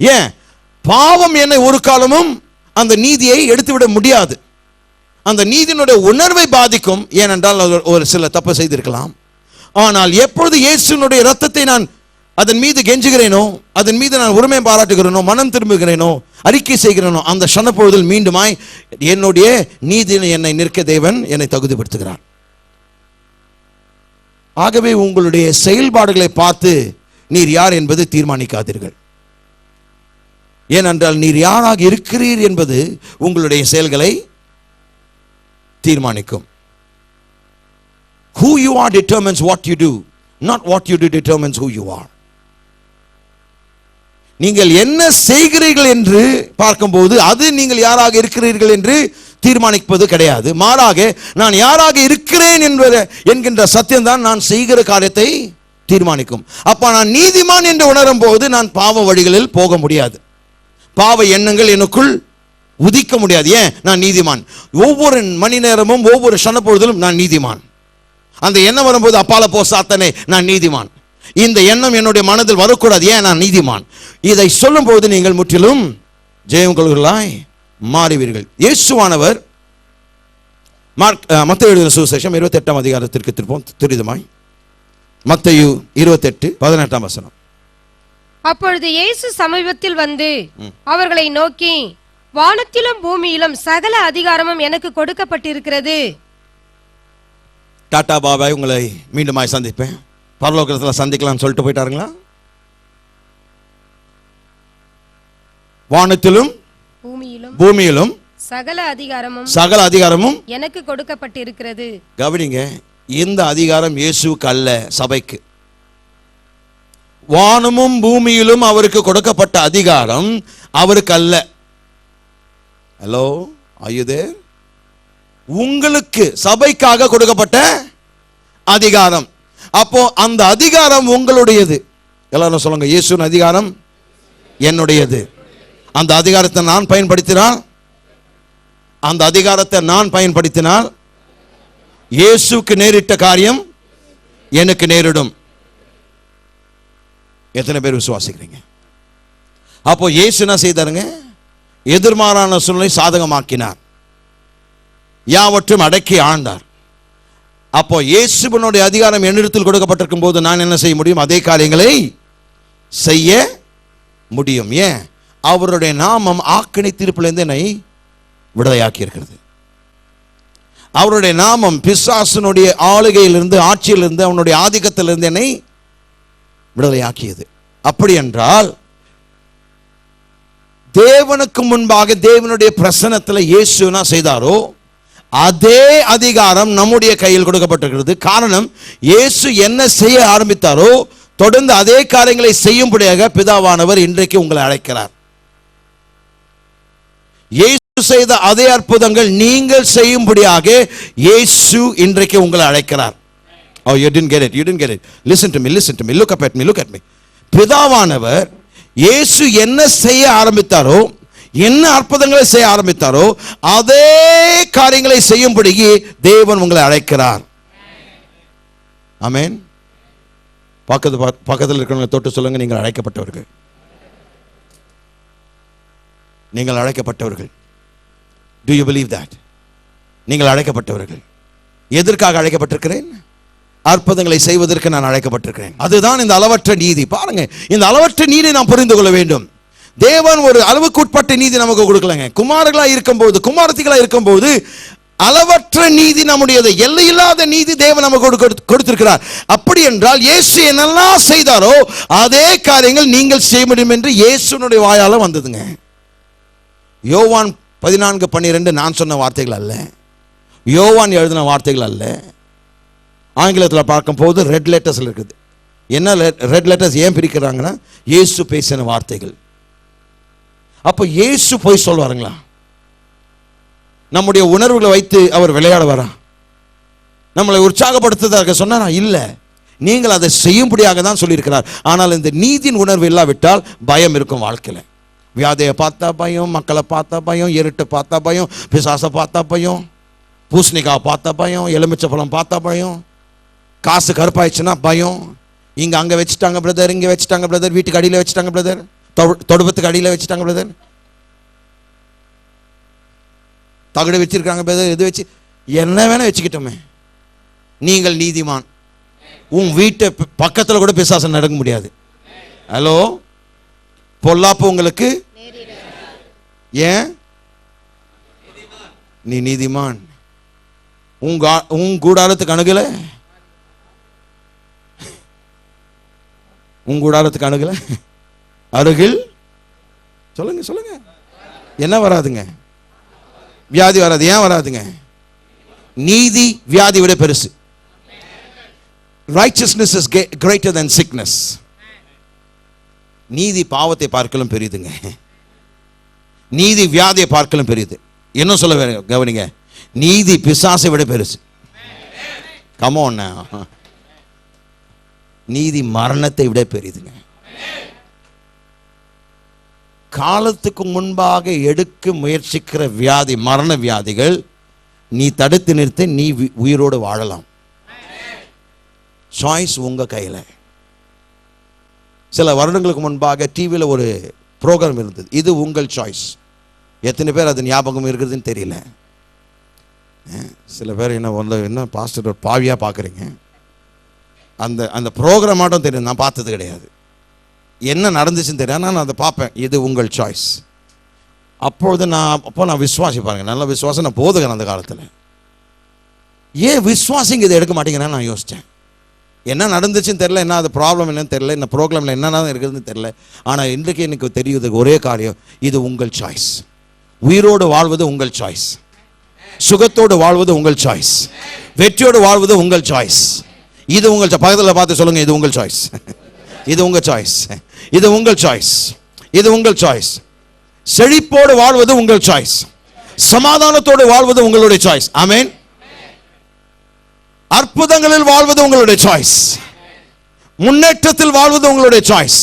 C: ஏன்? பாவம் என்னை ஒரு காலமும் அந்த நீதியை எடுத்துவிட முடியாது. அந்த நீதியினுடைய உணர்வை பாதிக்கும். ஏனென்றால் ஒரு சில தப்பு செய்திருக்கலாம். ஆனால் எப்பொழுது இயேசுனுடைய இரத்தத்தை நான் அதன் மீது கெஞ்சுகிறேனோ, அதன் மீது நான் உரிமை பாராட்டுகிறேனோ, மனம் திரும்புகிறேனோ, அறிக்கை செய்கிறேனோ, அந்த சனப்பொழுதில் மீண்டுமாய் என்னுடைய நீதியில் என்னை நிற்க தேவன் என்னை தகுதிப்படுத்துகிறார். ஆகவே உங்களுடைய செயல்பாடுகளை பார்த்து நீர் யார் என்பது தீர்மானிக்காதீர்கள். ஏனென்றால் நீர் யாராக இருக்கிறீர் என்பது உங்களுடைய செயல்களை தீர்மானிக்கும். Who you are determines what you do, not what you do determines who you are. நீங்கள் என்ன செய்கிறீர்கள் என்று பார்க்கும்போது அது நீங்கள் யாராக இருக்கிறீர்கள் என்று தீர்மானிப்பது கிடையாது. மாறாக நான் யாராக இருக்கிறேன் என்கின்ற சத்தியம் தான் நான் செய்கிற காரியத்தை தீர்மானிக்கும். அப்ப நான் நீதிமான் என்று உணரும் போது நான் பாவ வழிகளில் போக முடியாது. பாவ எண்ணங்கள் எனக்குள் உதிக்க முடியாது. ஏன்? நான் நீதிமான். ஒவ்வொரு மணி நேரமும் ஒவ்வொரு சனப்பொழுதிலும் நான் நீதிமான். அந்த எண்ணம் வரும்போது அப்பால போ சாத்தானே, நான் நீதிமான். இந்த எண்ணம் என்னுடைய மனதில் வரக்கூடாது. ஏன்? நான் நீதிமான். இதை சொல்லும் போது நீங்கள் முற்றிலும் ஜெயம் கொள்கிறாய் மாறுவீர்கள். இயேசுவானவர் மத்தேயு எழுதின சுவிசேஷம் 28ஆம் அதிகாரத்திற்கு திருப்போம் துரிதமாய். மத்தேயு 28:18.
E: அப்பொழுது இயேசு சமீபத்தில் வந்து அவர்களை நோக்கி, வானத்திலும் பூமியிலும் சகல அதிகாரமும் எனக்கு கொடுக்கப்பட்டிருக்கிறது.
C: டாடா பாபாய், உங்களை மீண்டுமாய் சந்திப்பேன், பரலோகத்தில் சந்திக்கலாம்னு சொல்லிட்டு போயிட்டாருங்களா? வானத்திலும் பூமியிலும் சகல அதிகாரமும் எனக்கு கொடுக்கப்பட்டிருக்கிறது. கவனிங்க, இந்த அதிகாரம் இயேசுவுக்கு அல்ல, சபைக்கு. வானமும் பூமியிலும் அவருக்கு கொடுக்கப்பட்ட அதிகாரம் அவருக்கு அல்ல. ஹலோ, ஆயுதே, உங்களுக்கு சபைக்காக கொடுக்கப்பட்ட அதிகாரம். அப்போ அந்த அதிகாரம் உங்களுடையது. எல்லாரும் சொல்லுங்க, இயேசுவின் அதிகாரம் என்னுடையது. அந்த அதிகாரத்தை நான் பயன்படுத்தினால், அந்த அதிகாரத்தை நான் பயன்படுத்தினால் இயேசுக்கு நேரிட்ட காரியம் எனக்கு நேரிடும். எத்தனை பேர் விசுவாசிக்கிறீங்க? அப்போ இயேசு என்ன செய்தாருங்க? எதிர்மாறான சூழ்நிலை சாதகமாக்கினார், யாவற்றும் அடக்கி ஆண்டார். அப்போ இயேசுவினுடைய அதிகாரம் என்னிடத்தில் கொடுக்கப்பட்டிருக்கும் போது நான் என்ன செய்ய முடியும்? அதே காரியங்களை செய்ய முடியும். ஏன்? அவருடைய நாமம் ஆக்கினை தீர்ப்பிலிருந்து என்னை விடுதலையாக்கி இருக்கிறது. அவருடைய நாமம் பிசாசனுடைய ஆளுகையிலிருந்து, ஆட்சியிலிருந்து, அவனுடைய ஆதிக்கத்திலிருந்து என்னை விடுதலையாக்கியது. அப்படி என்றால் தேவனுக்கு முன்பாக தேவனுடைய பிரசன்னத்தில் இயேசு என்ன செய்தாரோ அதே அதிகாரம் நம்முடைய கையில் கொடுக்கப்பட்டிருக்கிறது. காரணம், இயேசு என்ன செய்ய ஆரம்பித்தாரோ தொடர்ந்து அதே காரியங்களை செய்யும்படியாக பிதாவானவர் இன்றைக்கு உங்களை அழைக்கிறார். இயேசு செய்த அதே அற்புதங்கள் நீங்கள் செய்யும்படியாக இயேசு இன்றைக்கு உங்களை அழைக்கிறார். Oh, you didn't get it. You didn't get it. Listen to me. Listen to me. Look up at me. Look at me. பிதாவானவர் இயேசு என்ன செய்ய ஆரம்பித்தாரோ, என்ன அற்புதங்களை செய்ய ஆரம்பித்தாரோ அதே காரியங்களை செய்யும்படி தேவன் உங்களை அழைக்கிறார். ஆமென். பக்கத்தில் இருக்கிறவங்க தொட்டு சொல்லுங்க, நீங்கள் அழைக்கப்பட்டவர்கள். நீங்கள் அழைக்கப்பட்டவர்கள். Do you believe that? நீங்கள் அழைக்கப்பட்டவர்கள். எதற்காக அழைக்கப்பட்டிருக்கிறேன்? அற்புதங்களை செய்வதற்கு நான் அழைக்கப்பட்டிருக்கிறேன். அதுதான் இந்த அளவற்ற நீதி. பாருங்க, இந்த அளவற்ற நீதி நாம் புரிந்து கொள்ள வேண்டும். தேவன் ஒரு அளவுக்கு உட்பட்ட நீதி நமக்கு கொடுக்கலங்க. குமாரர்களா இருக்கும்போது, குமாரத்திகளா இருக்கும்போது அளவற்ற நீதி நம்முடையது, எல்லையில்லாத நீதி தேவன் நமக்கு கொடுத்திருக்கிறார். அப்படி என்றால் இயேசு என்னெல்லாம் செய்தாரோ அதே காரியங்கள் நீங்கள் செய்ய முடியும் என்று இயேசுனுடைய வாயால வந்ததுங்க. யோவான் 14:12 நான் சொன்ன வார்த்தைகள் அல்ல, யோவான் எழுதின வார்த்தைகள் அல்ல. ஆங்கிலத்தில் பார்க்கும்போது ரெட் லெட்டர்ஸில் இருக்குது. என்ன ரெட் லெட்டர்ஸ் ஏன் பிரிக்கிறாங்கன்னா, இயேசு பேசின வார்த்தைகள். அப்போ இயேசு போய் சொல்வாருங்களா? நம்முடைய உணர்வுகளை வைத்து அவர் விளையாடுவாரா? நம்மளை உற்சாகப்படுத்துவதாக சொன்னாரா? இல்லை. நீங்கள் அதை செய்யும்படியாக தான் சொல்லியிருக்கிறார். ஆனால் இந்த நீதியின் உணர்வு இல்லாவிட்டால் பயம் இருக்கும் வாழ்க்கையில். வியாதியை பார்த்தா பயம், மக்களை பார்த்தா பயம், இருட்டு பார்த்தா பயம், பிசாசை பார்த்தா பயம், பூசணிக்காய் பார்த்தா பயம், எலுமிச்சை பழம் பார்த்தா பயம், காசு கருப்பாயிடுச்சுன்னா பயம். இங்கே அங்கே வச்சுட்டாங்க பிரதர், இங்கே வச்சுட்டாங்க பிரதர், வீட்டுக்கு அடியில் வச்சுட்டாங்க பிரதர், தொடுபத்துக்கு அடியில் வச்சுட்டாங்க பிரதர், தகடு வச்சிருக்காங்க பிரதர், எது வச்சு என்ன வேணா வச்சுக்கிட்டோமே. நீங்கள் நீதிமான். உன் வீட்டை பக்கத்தில் கூட பிசாசு நடக்க முடியாது. ஹலோ, பொல்லாப்பு உங்களுக்கு ஏன்? நீ நீதிமான். உன் கூடாரத்துக்கு அணுகல, உன் கூடாரத்துக்கு அணுகல, அருகில் சொல்லுங்க சொல்லுங்க. என்ன வராதுங்க? வியாதி வராது. ஏன் வராதுங்க? நீதி வியாதி விட பெருசு. Righteousness is greater than sickness. நீதி பாவத்தை பார்க்கலும் பெரியதுங்க. நீதி வியாதியை பார்க்கலும் பெரியது. என்ன சொல்ல கவனிங்க, நீதி பிசாசை விட பெருசு. Come on now. நீதி மரணத்தை விட பெரியதுங்க. காலத்துக்கு முன்பாக எடுக்க முயற்சிக்கிற வியாதி, மரண வியாதிகள் நீ தடுத்து நிறுத்த நீ உயிரோடு வாழலாம். சாய்ஸ் உங்க கையில். சில வருடங்களுக்கு முன்பாக டிவியில் ஒரு ப்ரோக்ராம் இருந்தது, இது உங்கள் சாய்ஸ். எத்தனை பேர் அது ஞாபகம் இருக்குதுன்னு தெரியல. சில பேர் என்ன பாஸ்டர் பாவியாக பார்க்குறீங்க. அந்த அந்த ப்ரோக்ராம் மட்டும் தெரியும், நான் பார்த்தது கிடையாது. என்ன நடந்துச்சுன்னு தெரியாது, நான் அதை பார்ப்பேன். இது உங்கள் சாய்ஸ். அப்பொழுது நான் விசுவாசிப்பாருங்க, நல்ல விசுவாசம். நான் போதுகிறேன் அந்த காலத்தில். ஏன் விசுவாசிங்க இதை எடுக்க மாட்டேங்கிறேன்னு நான் யோசித்தேன். என்ன நடந்துச்சுன்னு தெரியல, என்ன அது ப்ராப்ளம் என்னன்னு தெரியல, இந்த ப்ரோக்ராமில் என்னென்ன இருக்குதுன்னு தெரியல. ஆனால் இன்றைக்கு எனக்கு தெரியுது ஒரே காரியம், இது உங்கள் சாய்ஸ். உயிரோடு வாழ்வது உங்கள் சாய்ஸ், சுகத்தோடு வாழ்வது உங்கள் சாய்ஸ், வெற்றியோடு வாழ்வது உங்கள் சாய்ஸ். இது உங்கள் பக்கத்தில் பார்த்து சொல்லுங்க, இது உங்கள் சாய்ஸ், இது உங்கள் சாய்ஸ், இது உங்கள் சாய்ஸ், இது உங்கள் சாய்ஸ். செழிப்போடு வாழ்வது உங்கள் சாய்ஸ், சமாதானத்தோடு வாழ்வது உங்களுடைய சாய்ஸ். ஆமென். அற்புதங்களில் வாழ்வது உங்களுடைய சாய்ஸ், முன்னேற்றத்தில் வாழ்வது உங்களுடைய சாய்ஸ்.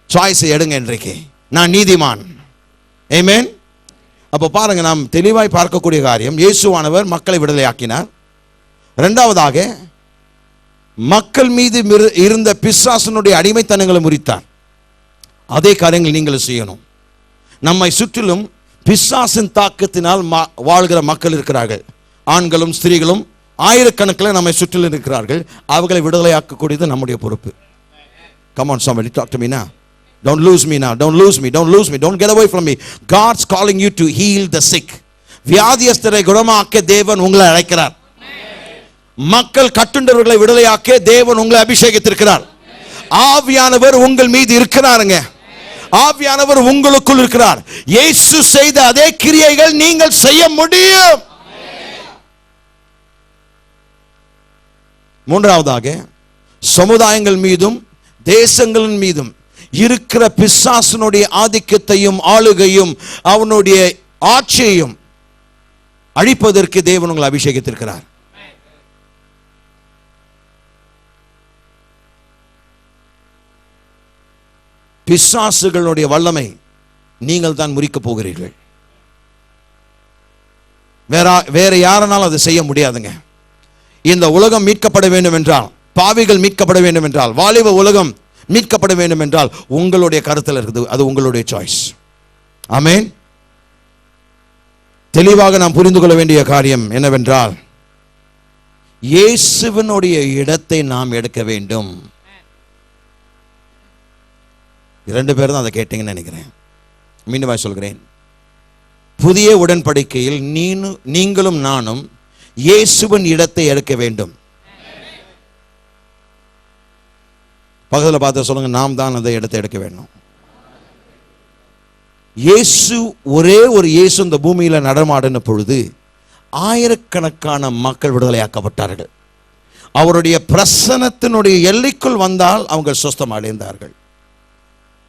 C: சாய்ஸ் எடுங்க இன்றைக்கு. நான் நீதிமான். ஆமென். அப்போ பாருங்க, நாம் தெளிவாய் பார்க்கக்கூடிய காரியம், இயேசுவானவர் மக்களை விடுதலையாக்கினார். இரண்டாவதாக, மக்கள் மீது இருந்த பிசாசனுடைய அடிமைத்தனங்களை முறித்தார். அதே காரியங்கள் நீங்கள் செய்யணும். நம்மை சுற்றிலும் பிசாசின் தாக்கத்தினால் வாழ்கிற மக்கள் இருக்கிறார்கள். ஆண்களும் ஸ்திரீகளும் ஆயிரக்கணக்கில் நம்மை சுற்றிலும் இருக்கிறார்கள். அவர்களை விடுதலையாக்கக்கூடியது நம்முடைய பொறுப்பு. Come on somebody, talk to me now. Don't lose me now. Don't lose me. Don't lose me. Don't get away from me. God's calling you to heal the sick. வியாதியஸ்தரை குணமாக்க தேவன் உங்களை அழைக்கிறார். மக்கள் கட்டுண்டவர்களை விடுதலையாக்க தேவன் உங்களை அபிஷேகித்திருக்கிறார். ஆவியானவர் உங்கள் மீது இருக்கிறாருங்க. ஆவியானவர் உங்களுக்குள் இருக்கிறார். இயேசு செய்த அதே கிரியைகள் நீங்கள் செய்ய முடியும். மூன்றாவதாக, சமுதாயங்கள் மீதும் தேசங்களின் மீதும் இருக்கிற பிசாசனுடைய ஆதிக்கத்தையும் ஆளுகையும் அவனுடைய ஆட்சியையும் அழிப்பதற்கு தேவன் உங்களை அபிஷேகித்திருக்கிறார். பிசாசுகளுடைய வல்லமை நீங்கள் தான் முறிக்கப் போகிறீர்கள். வேற யாராலும் அதை செய்ய முடியாதுங்க. இந்த உலகம் மீட்கப்பட வேண்டும் என்றால், பாவிகள் மீட்கப்பட வேண்டும் என்றால், வாலிப உலகம் மீட்கப்பட வேண்டும் என்றால் உங்களுடைய கருத்தில் இருக்குது. அது உங்களுடைய சாய்ஸ். ஆமென். தெளிவாக நாம் புரிந்து கொள்ள வேண்டிய காரியம் என்னவென்றால், இயேசுவினுடைய இடத்தை நாம் எடுக்க வேண்டும். 2 பேர் தான் அதை கேட்டீங்கன்னு நினைக்கிறேன். மீண்டும் சொல்கிறேன், புதிய உடன்படிக்கையில் நீங்களும் நானும் இயேசுவின் இடத்தை எடுக்க வேண்டும். பக்கத்தில் பார்த்து சொல்லுங்க, நாம் தான் அந்த இடத்தை எடுக்க வேண்டும். இயேசு, ஒரே ஒரு இயேசு இந்த பூமியில நடமாடின பொழுது ஆயிரக்கணக்கான மக்கள் விடுதலையாக்கப்பட்டார்கள். அவருடைய பிரசன்னத்தினுடைய எல்லைக்குள் வந்தால் அவங்க சுஸ்தம் அடைந்தார்கள்.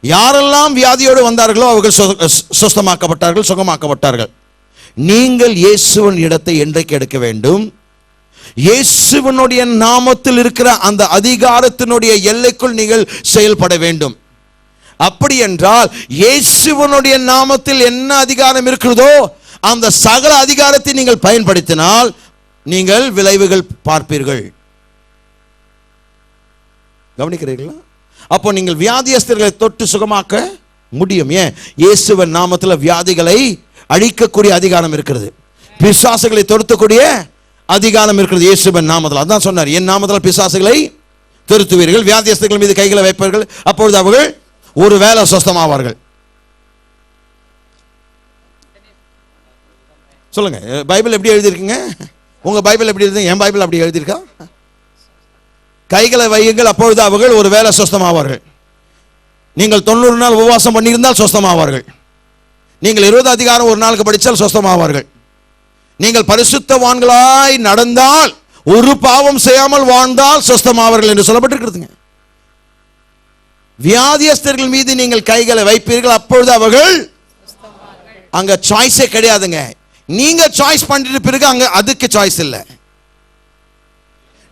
C: யாரெல்லாம் வியாதியோடு வந்தார்களோ அவர்கள் சுஸ்தமாக்கப்பட்டார்கள், சுகமாக்கப்பட்டார்கள். நீங்கள் இயேசுவின் இடத்தை என்றைக்கு எடுக்க வேண்டும்? இயேசுவினுடைய நாமத்தில் இருக்கிற அந்த அதிகாரத்தினுடைய எல்லைக்குள் நீங்கள் செயல்பட வேண்டும். அப்படி என்றால் இயேசுவனுடைய நாமத்தில் என்ன அதிகாரம் இருக்கிறதோ அந்த சகல அதிகாரத்தை நீங்கள் பயன்படுத்தினால் நீங்கள் விளைவுகள் பார்ப்பீர்கள். கவனிக்கிறீர்களா? அப்போ நீங்கள் வியாதியஸ்தர்களை தொட்டு சுகமாக்க முடியும். ஏன்? இயேசுவின் நாமத்தில் வியாதிகளை அழிக்கக்கூடிய அதிகாரம் இருக்கிறது, பிசாசுகளை துரத்தக்கூடிய அதிகாரம் இருக்கிறது இயேசுவின் நாமத்தில். அதான் சொன்னார், என் நாமத்தில் பிசாசுகளை துரத்துவீர்கள், வியாதியஸ்தர்கள் மீது கைகளை வைப்பார்கள், அப்பொழுது அவர்கள் ஒரு வேளை சொஸ்தமாவார்கள். சொல்லுங்க, பைபிள் எப்படி எழுதியிருக்குங்க? உங்க பைபிள் எப்படி எழுதி? என் பைபிள் அப்படி எழுதியிருக்கா? கைகளை வையுங்கள், அப்பொழுது அவர்கள் ஒரு வேளை சொஸ்தமாவார்கள். நீங்கள் 90 நாள் உபவாசம் பண்ணியிருந்தால் சொஸ்தமாவார்கள். நீங்கள் 20 அதிகாரம் ஒரு நாளுக்கு படித்தால் சொஸ்தமாவார்கள். நீங்கள் பரிசுத்தவான்களாய் நடந்தால், ஒரு பாவம் செய்யாமல் வாழ்ந்தால் சொஸ்தமாவார்கள் என்று சொல்லப்பட்டிருக்கிறதுங்க. வியாதியஸ்தர்கள் மீது நீங்கள் கைகளை வைப்பீர்கள், அப்பொழுது அவர்கள், அங்க சாய்ஸே கிடையாதுங்க. நீங்க சாய்ஸ் பண்ணிட்டு பிறகு அங்க அதுக்கு சாய்ஸ் இல்லை.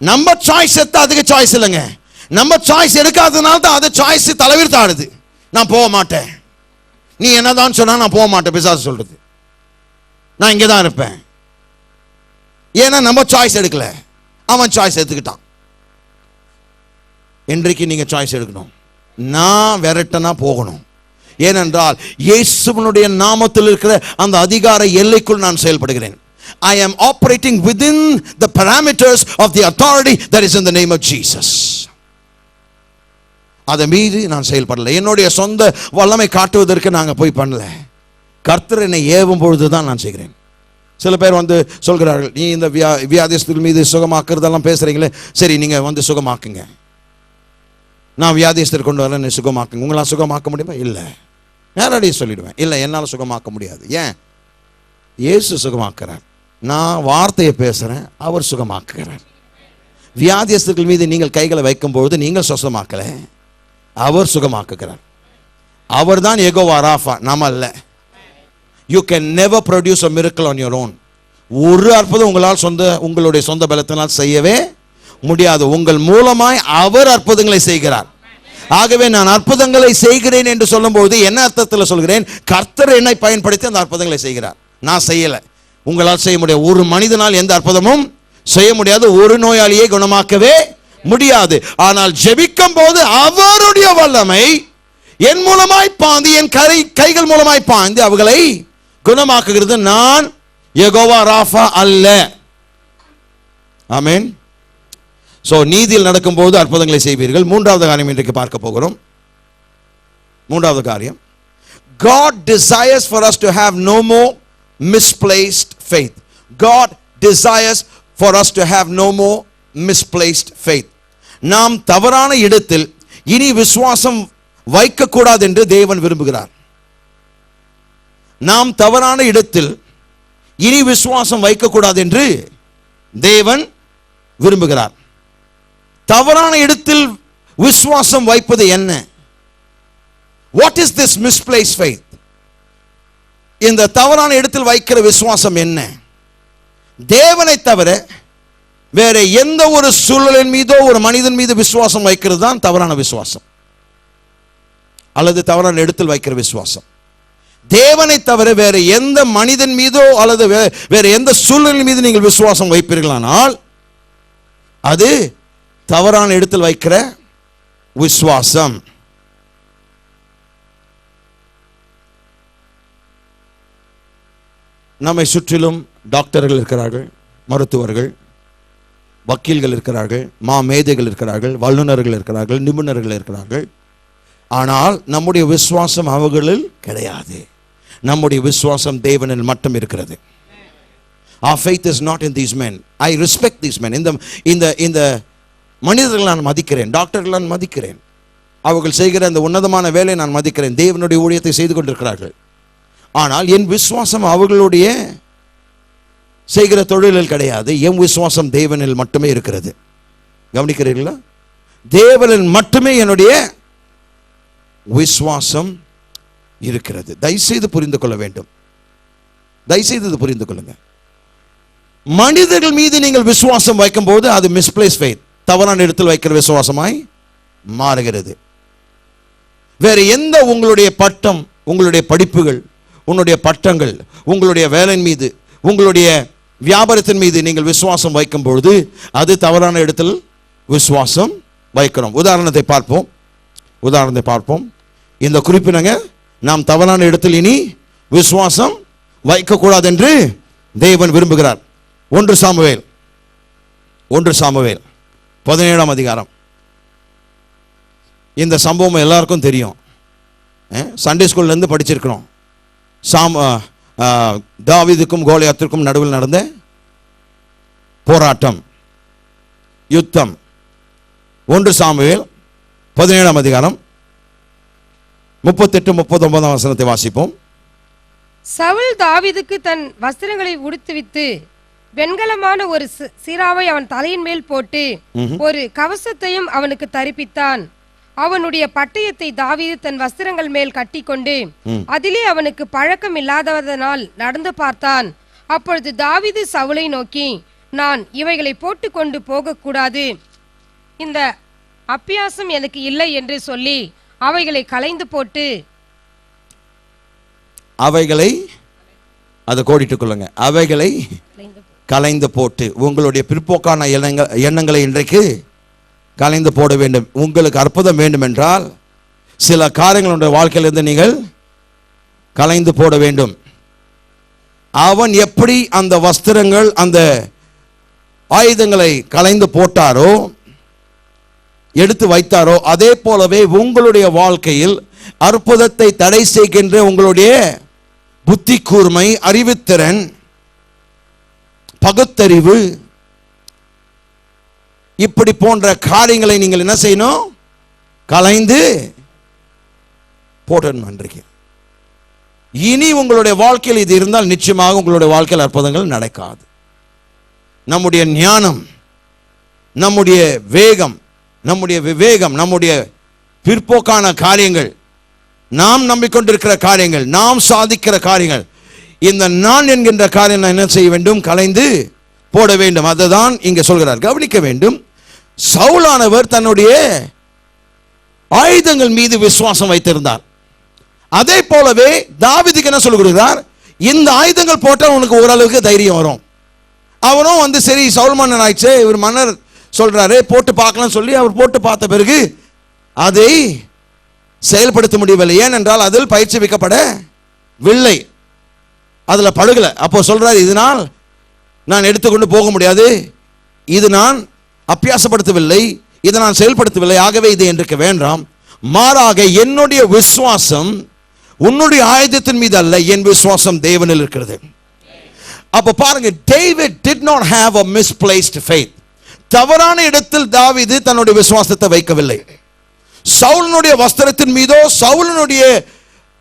C: நம்ம சாய்ஸ் எடுத்தா அதுக்கு சாய்ஸ் இல்லைங்க. நம்ம சாய்ஸ் எடுக்காதனால தான் அது சாய்ஸ் தலைவிர்த்து ஆடுது. நான் போக மாட்டேன், நீ என்னதான் சொன்னா நான் போக மாட்டேன் பிசாசு சொல்றது, நான் இங்கே தான் இருப்பேன். ஏன்னா நம்ம சாய்ஸ் எடுக்கல, அவன் சாய்ஸ் எடுத்துக்கிட்டான். இன்றைக்கு நீங்க சாய்ஸ் எடுக்கணும். நான் விரட்டனா போகணும். ஏனென்றால் இயேசுவினுடைய நாமத்தில் இருக்கிற அந்த அதிகார எல்லைக்குள் நான் செயல்படுகிறேன். I am operating within the parameters of the authority that is in the name of Jesus. அதை மீறி நான் செயல்படல. என்னுடைய சொந்த வல்லமை காட்டுவதற்கு நாங்கள் போய் பண்ணல. கர்த்தர் என்னை ஏவும் பொழுது தான் நான் செய்கிறேன். சில பேர் வந்து சொல்கிறார்கள், நீ இந்த வியாதிஸ்தர்கள் மீது சுகமாக்குறதெல்லாம் பேசுறீங்களே, சரி நீங்க வந்து சுகமாக்குங்க, நான் வியாதிஸ்தர் கொண்டு வரேன், சுகமாக்குங்க. உங்களால் சுகமாக்க முடியுமா? இல்லை. நேரடியாக சொல்லிடுவேன், இல்லை என்னால் சுகமாக்க முடியாது. ஏன்? இயேசு சுகமாக்குறார், நான் வார்த்தையை பேசுறேன், அவர் சுகமாக்குகிறார். வியாதிஸ்தர்கள் மீது நீங்கள் கைகளை வைக்கும் பொழுது நீங்கள் சுகமாக்கல, அவர் சுகமாக்குகிறார். அவர் தான் யெகோவா ராஃபா, நாம அல்ல. You can never produce a miracle on your own. ஒரு அற்புதம் உங்களால் உங்களுடைய சொந்த பலத்தினால் செய்யவே முடியாது. உங்கள் மூலமாய் அவர் அற்புதங்களை செய்கிறார். ஆகவே நான் அற்புதங்களை செய்கிறேன் என்று சொல்லும்போது என்ன அர்த்தத்தில் சொல்கிறேன்? கர்த்தர் என்னை பயன்படுத்தி அந்த அற்புதங்களை செய்கிறார், நான் செய்யல. உங்களால் செய்ய முடியாது. ஒரு மனிதனால் எந்த அற்புதமும் செய்ய முடியாது. ஒரு நோயாளியை குணமாக்கவே முடியாது. ஆனால் ஜெபிக்கும் போது அவருடைய வல்லமை என் மூலமாய் பாய்ந்து, என் கைகள் மூலமாய் பாய்ந்து அவர்களை குணமாக்குகிறது. நான் யெகோவா ராஃபா அல்ல. ஆமென். சோ நீதியில் நடக்கும்போது அற்புதங்களை செய்வீர்கள். மூன்றாவது காரியம் இன்றைக்கு பார்க்க போகிறோம். மூன்றாவது காரியம், God desires for us to have no more misplaced faith. God desires for us to have no more misplaced faith. நாம் தவறான இடத்தில் இனி விசுவாசம் வைக்க கூடாது என்று தேவன் விரும்புகிறார். நாம் தவறான இடத்தில் இனி விசுவாசம் வைக்க கூடாது என்று தேவன் விரும்புகிறார். தவறான இடத்தில் விசுவாசம் வைப்பது என்ன? What is this misplaced faith? இந்த தவறான இடத்தில் வைக்கிற விசுவாசம் என்ன? தேவனை தவிர வேற எந்த ஒரு சூழலின் மீதோ ஒரு மனிதன் மீது விசுவாசம் வைக்கிறது தான் தவறான விசுவாசம், அல்லது தவறான இடத்தில் வைக்கிற விசுவாசம். தேவனை தவிர வேற எந்த மனிதன் மீதோ அல்லது வேற எந்த சூழலின் மீது நீங்கள் விசுவாசம் வைப்பீர்களானால் அது தவறான இடத்தில் வைக்கிற விசுவாசம். நம்மை சுற்றிலும் டாக்டர்கள் இருக்கிறார்கள், மருத்துவர்கள், வக்கீல்கள் இருக்கிறார்கள், மேதைகள் இருக்கிறார்கள், வல்லுநர்கள் இருக்கிறார்கள், நிபுணர்கள் இருக்கிறார்கள். ஆனால் நம்முடைய விசுவாசம் அவர்களில் கிடையாது. நம்முடைய விசுவாசம் தேவனில் மட்டும் இருக்கிறது. Our faith is not in these men. I respect these men. இந்த மனிதர்கள் நான் மதிக்கிறேன், டாக்டர்கள் நான் மதிக்கிறேன், அவர்கள் செய்கிற அந்த உன்னதமான வேலையை நான் மதிக்கிறேன், தேவனுடைய ஊழியத்தை செய்து கொண்டிருக்கிறார்கள். ஆனால் என் விசுவாசம் அவர்களுடைய செய்கிற தொழிலில் கிடையாது. என் விசுவாசம் தேவனில் மட்டுமே இருக்கிறது. கவனிக்கிறீர்களா? தேவனில் மட்டுமே என்னுடைய விசுவாசம் இருக்கிறது. தயவுசெய்து புரிந்து கொள்ள வேண்டும். தயவுசெய்து புரிந்து கொள்ளுங்க. மனிதர்கள் மீது நீங்கள் விசுவாசம் வைக்கும் போது அது மிஸ்பிளேஸ் ஃபெய்த், தவறான இடத்தில் வைக்கிற விசுவாசமாய் மாறுகிறது. வேற எந்த உங்களுடைய பட்டம், உங்களுடைய படிப்புகள், உன்னுடைய பட்டங்கள், உங்களுடைய வேலையின் மீது, உங்களுடைய வியாபாரத்தின் மீது நீங்கள் விசுவாசம் வைக்கும் பொழுது அது தவறான இடத்தில் விசுவாசம் வைக்கிறோம். உதாரணத்தை பார்ப்போம். இந்த குறிப்பினங்க நாம் தவறான இடத்தில் இனி விசுவாசம் வைக்கக்கூடாது என்று தேவன் விரும்புகிறார். 1 சாமுவேல் 17ஆம் அதிகாரம். இந்த சம்பவம் எல்லாருக்கும் தெரியும். சண்டே ஸ்கூல்லேருந்து படிச்சிருக்கிறோம். தாவீதுக்கும் கோலியாத்திற்கும் நடுவில் நடந்த போராட்டம், யுத்தம். 1 சாமுவேல் 17ஆம் அதிகாரம் 38-39 வசனத்தை வாசிப்போம்.
E: சவுல் தாவீதுக்கு தன் வஸ்திரங்களை உடுத்துவித்து வெண்கலமான ஒரு சிராவை அவன் தலையின் மேல் போட்டு ஒரு கவசத்தையும் அவனுக்கு தரிப்பித்தான். அவனுடைய பட்டயத்தை தாவீது தன் வஸ்திரங்கள் மேல் கட்டிக்கொண்டு அதிலே அவனுக்கு பழக்கம் இல்லாததனால் நடந்து பார்த்தான். அப்பொழுது தாவீது சவுலை நோக்கி, நான் இவைகளை போட்டு கொண்டு போகக்கூடாது, இந்த அப்பியாசம் எனக்கு இல்லை என்று சொல்லி அவைகளை களைந்து போட்டு,
C: அவைகளை அதை கோடிட்டுக் கொள்ளுங்க, அவைகளை களைந்து போட்டு. உங்களுடைய பிற்போக்கான எண்ணங்களை இன்றைக்கு கலைந்து போட வேண்டும். உங்களுக்கு அற்புதம் வேண்டும் என்றால் சில காரியங்களுடைய வாழ்க்கையிலிருந்து நீங்கள் கலைந்து போட வேண்டும். அவன் எப்படி அந்த வஸ்திரங்கள், அந்த ஆயுதங்களை கலைந்து போட்டாரோ, எடுத்து வைத்தாரோ, அதே போலவே உங்களுடைய வாழ்க்கையில் அற்புதத்தை தடை செய்கின்ற உங்களுடைய புத்தி கூர்மை, அறிவுத்திறன், பகுத்தறிவு, இப்படி போன்ற காரியங்களை நீங்கள் என்ன செய்யணும்? கலைந்து போடணும். அன்றைக்கு இனி உங்களுடைய வாழ்க்கையில் இது இருந்தால் நிச்சயமாக உங்களுடைய வாழ்க்கையில் அற்புதங்கள் நடக்காது. நம்முடைய ஞானம், நம்முடைய வேகம், நம்முடைய விவேகம், நம்முடைய பிற்போக்கான காரியங்கள், நாம் நம்பிக்கொண்டிருக்கிற காரியங்கள், நாம் சாதிக்கிற காரியங்கள், இந்த நான் என்கின்ற காரியம் என்ன செய்ய வேண்டும்? கலைந்து போட வேண்டும். அதுதான் இங்கே சொல்கிறார். கவனிக்க வேண்டும். சவுலானவர் தன்னுடைய ஆயுதங்கள் மீது விசுவாசம் வைத்திருந்தார். அதே போலவே தாவீதுக்கு என்ன சொல்கிறார்? இந்த ஆயுதங்கள் போட்டால் உனக்கு ஓரளவுக்கு தைரியம் வரும். அவரும் சரி சவுல் மன்னன் ஆயிடுச்சு, இவர் மன்னர் சொல்றாரு போட்டு பார்க்கலாம் சொல்லி அவர் போட்டு பார்த்த பிறகு அதை செயல்படுத்த முடியவில்லை. ஏனென்றால் அதில் பயிற்சிவிக்கப்படவில்லை, அதில் படுகலை. அப்போ சொல்றாரு, இதனால் நான் எடுத்துக்கொண்டு போக முடியாது, இது நான் அபியாசப்படுத்தவில்லை, இதை நான் செயல்படுத்தவில்லை, ஆகவே இது எனக்கு வேண்டாம். மாறாக என்னுடைய விசுவாசம் உன்னுடைய ஆயுதத்தின் மீது அல்ல, என் விசுவாசம் தேவனில் இருக்கிறது. அப்ப பாருங்க, David did not have a misplaced faith. தவறான இடத்தில் தாவீது தன்னுடைய விசுவாசத்தை வைக்கவில்லை. சவுலினுடைய வஸ்திரத்தின் மீதோ சவுலினுடைய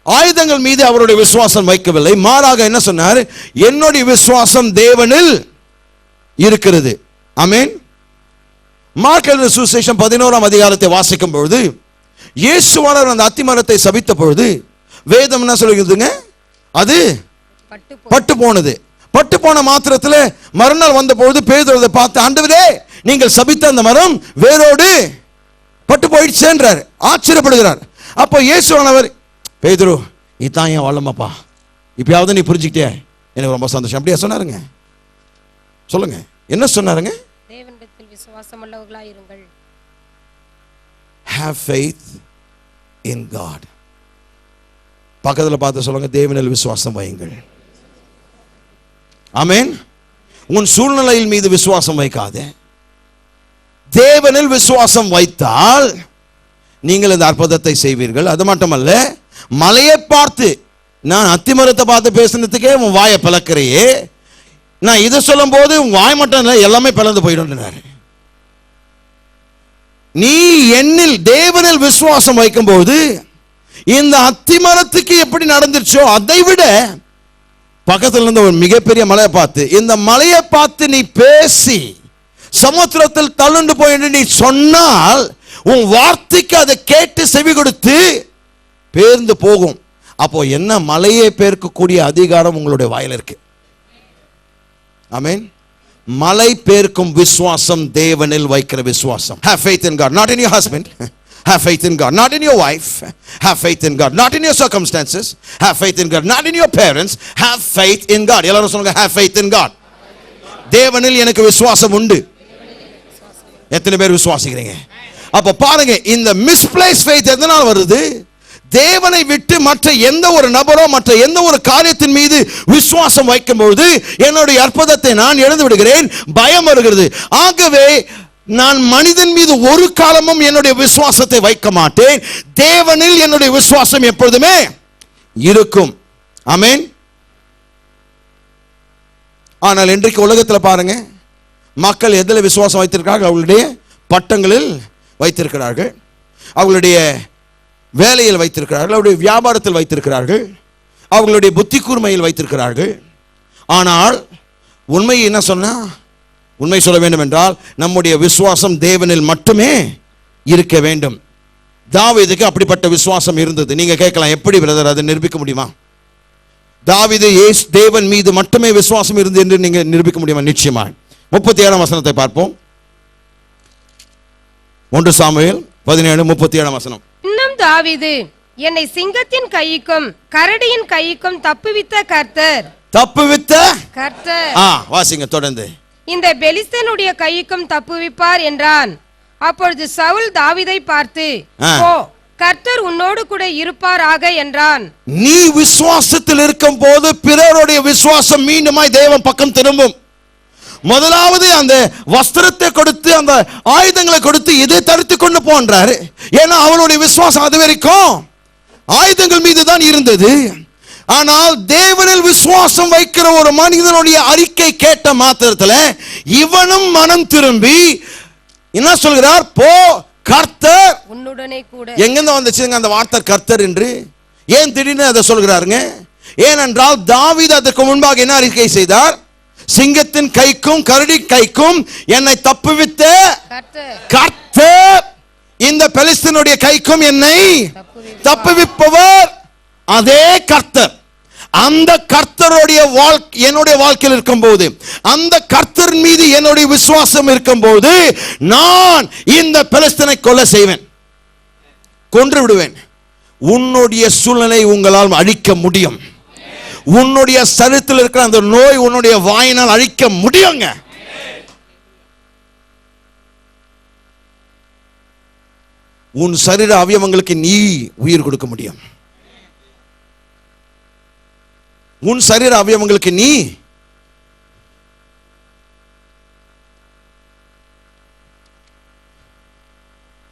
C: ஆயுதங்கள் மீது அவருடைய விசுவாசம் வைக்கவில்லை. மாறாக என்ன சொன்னார்? என்னுடைய விசுவாசம் தேவனில் இருக்கிறது. ஆமென். மார்க் எழுதின சுவிசேஷம் 11ஆம் அதிகாரத்தை வாசிக்கும் பொழுது இயேசுவானவர் அந்த அத்திமரத்தை சபித்த பொழுது வேதம் என்ன சொல்லுகிறதுங்க? அது பட்டு போனது. பட்டு போன மாத்திரத்தில் மறுநாள் வந்த பொழுது பேதுரு பார்த்து, ஆண்டவரே நீங்கள் சபித்த அந்த மரம் வேரோடு பட்டு போயிடுச்சு என்றார். ஆச்சரியப்படுகிறார். அப்போ இயேசுவானவர், பேதுரு இதான் என் வல்லமப்பா, இப்பயாவது நீ புரிஞ்சுக்கிட்டே, எனக்கு ரொம்ப சந்தோஷம், அப்படியா சொன்னாருங்க? சொல்லுங்க, என்ன சொன்னாருங்க?
E: தேவனிடத்தில் விசுவாசமுள்ளவர்களாய் இருங்கள்.
C: Have faith in God. பக்கத்தில் பார்த்து சொல்லுங்க, தேவனில் விசுவாசம் வையுங்கள். ஆமென். உன் சூழ்நிலையின் மீது விசுவாசம் வைக்காதே, தேவனில் விசுவாசம் வைத்தால் நீங்கள் இந்த அற்புதத்தை செய்வீர்கள். அது மட்டுமல்ல, மலையை பார்த்து, நான் அத்திமரத்தை பார்த்து பேசுனதுக்கே உன் வாயை பிளக்கிறையே, நான் இதை சொல்லும் போது உன் வாய் மட்டும் இல்லை, எல்லாமே பிளந்து போயிடும். நீ என்னில் தேவனில் விசுவாசம் வைக்கும் போது இந்த அத்திமரத்துக்கு எப்படி நடந்துச்சோ அதை விட பக்கத்தில் இருந்த ஒரு மிகப்பெரிய மலையை பார்த்து, இந்த மலையை பார்த்து நீ பேசி சமுத்திரத்தில் தள்ளுண்டு போய் நீ சொன்னால் உன் வார்த்தைக்கு அதை கேட்டு செவி கொடுத்து பேர்ந்து போகும். அப்போ என்ன, மலையை பேர்க்கக்கூடிய அதிகாரம் உங்களுடைய வாயில் இருக்கு. ஆமென். மலை பேர்க்கும் விசுவாசம் தேவனில் வைக்கிற விசுவாசம். Have faith in God, not in your husband. Have faith in God, not in your wife. Have faith in God, not in your circumstances. Have faith in God, not in your parents. Have faith in God. எல்லாரும் சொல்லுங்க, have faith in God. தேவனில் எனக்கு விசுவாசம் உண்டு. எத்தனை பேர் விசுவாசிக்கிறீங்க? அப்ப பாருங்க, இந்த misplaced faith எதனால வருது? தேவனை விட்டு மற்ற எந்த ஒரு நபரோ மற்ற எந்த ஒரு காரியத்தின் மீது விசுவாசம் வைக்கும்போது என்னுடைய அற்புதத்தை நான் இழந்து விடுகிறேன், பயம் வருகிறது. ஆகவே நான் மனிதன் மீது ஒரு காலமும் என்னுடைய விசுவாசத்தை வைக்க மாட்டேன். தேவனில் என்னுடைய விசுவாசம் எப்பொழுதுமே இருக்கும். ஆமென். ஆனால் இன்றைக்கு உலகத்தில் பாருங்க, மக்கள் எதில் விசுவாசம் வைத்திருக்கிறார்கள்? அவங்களுடைய பட்டங்களில் வைத்திருக்கிறார்கள், அவங்களுடைய வேலையில் வைத்திருக்கிறார்கள், அவருடைய வியாபாரத்தில் வைத்திருக்கிறார்கள், அவங்களுடைய புத்தி கூர்மையில் வைத்திருக்கிறார்கள். ஆனால் உண்மை என்ன சொன்னா, உண்மை சொல்ல வேண்டும் என்றால் நம்முடைய விசுவாசம் தேவனில் மட்டுமே இருக்க வேண்டும். தாவீதுக்கு அப்படிப்பட்ட விசுவாசம் இருந்தது. நீங்க கேட்கலாம், எப்படி பிரதர் அதை நிரூபிக்க முடியுமா? தாவீது தேவன் மீது மட்டுமே விசுவாசம் இருந்தது என்று நீங்க நிரூபிக்க முடியுமா? நிச்சயமா. 37ஆம் வசனத்தை பார்ப்போம். 1 சாமுவேல் 17:37 வசனம்.
E: இன்னும் தாவீது, என்னை சிங்கத்தின் கைக்கும் கரடியின் கைக்கும் தப்புவித்த கர்த்தர்
C: வாசிங்க தொடர்ந்து.
E: இந்த பெலிஸ்தனுடைய கைக்கும் தப்புவிப்பார் என்றான். அப்பொழுது சவுல் தாவீதை பார்த்து, ஓ, கர்த்தர் உன்னோடு கூட இருப்பாராக என்றான்.
C: நீ விசுவாசத்தில் இருக்கும் போது பிறருடைய விசுவாசம் மீண்டுமாய் தேவன் பக்கம் திரும்பும். முதலாவது அந்த வஸ்திரத்தை கொடுத்து அந்த ஆயுதங்களை கொடுத்து இதை தடுத்து கொண்டு போன்றாரு. ஏன்னா அவனுடைய விசுவாசம் அது வரைக்கும் ஆயுதங்கள் மீது தான் இருந்தது. ஆனால் தேவனில் விசுவாசம் வைக்கிற ஒரு மனிதனுடைய அறிக்கை கேட்ட மாத்திரத்தில் இவனும் மனம் திரும்பி என்ன சொல்கிறார்? போ, கர்த்தர்
E: உன்னுடனே கூட.
C: எங்கிருந்து வந்துச்சுங்க அந்த வார்த்தை கர்த்தர் என்று? ஏன் திடீர்னு அதை சொல்கிறாருங்க? ஏனென்றால் தாவீது அதற்கு முன்பாக என்ன அறிக்கை செய்தார்? சிங்கத்தின் கைக்கும் கரடி கைக்கும் என்னை தப்புவித்த கர்த்தர், இந்த பெலிஸ்தீனுடைய கைக்கும் என்னை தப்புவிப்பவர் அதே கர்த்தர். அந்த கர்த்தருடைய என்னுடைய வாழ்க்கையில் இருக்கும்போது, அந்த கர்த்தர் மீது என்னுடைய விசுவாசம் இருக்கும்போது, நான் இந்த பெலிஸ்தீனை கொலை செய்வேன், கொன்று விடுவேன். உன்னுடைய சூழ்நிலை உங்களால் அழிக்க முடியும். உன்னுடைய சரீரத்தில் இருக்கிற அந்த நோய் உன்னுடைய வாயினால் அழிக்க முடியுங்க. உன் சரீர அவயவங்களுக்கு நீ உயிர் கொடுக்க முடியும். உன் சரீர அவயவங்களுக்கு நீ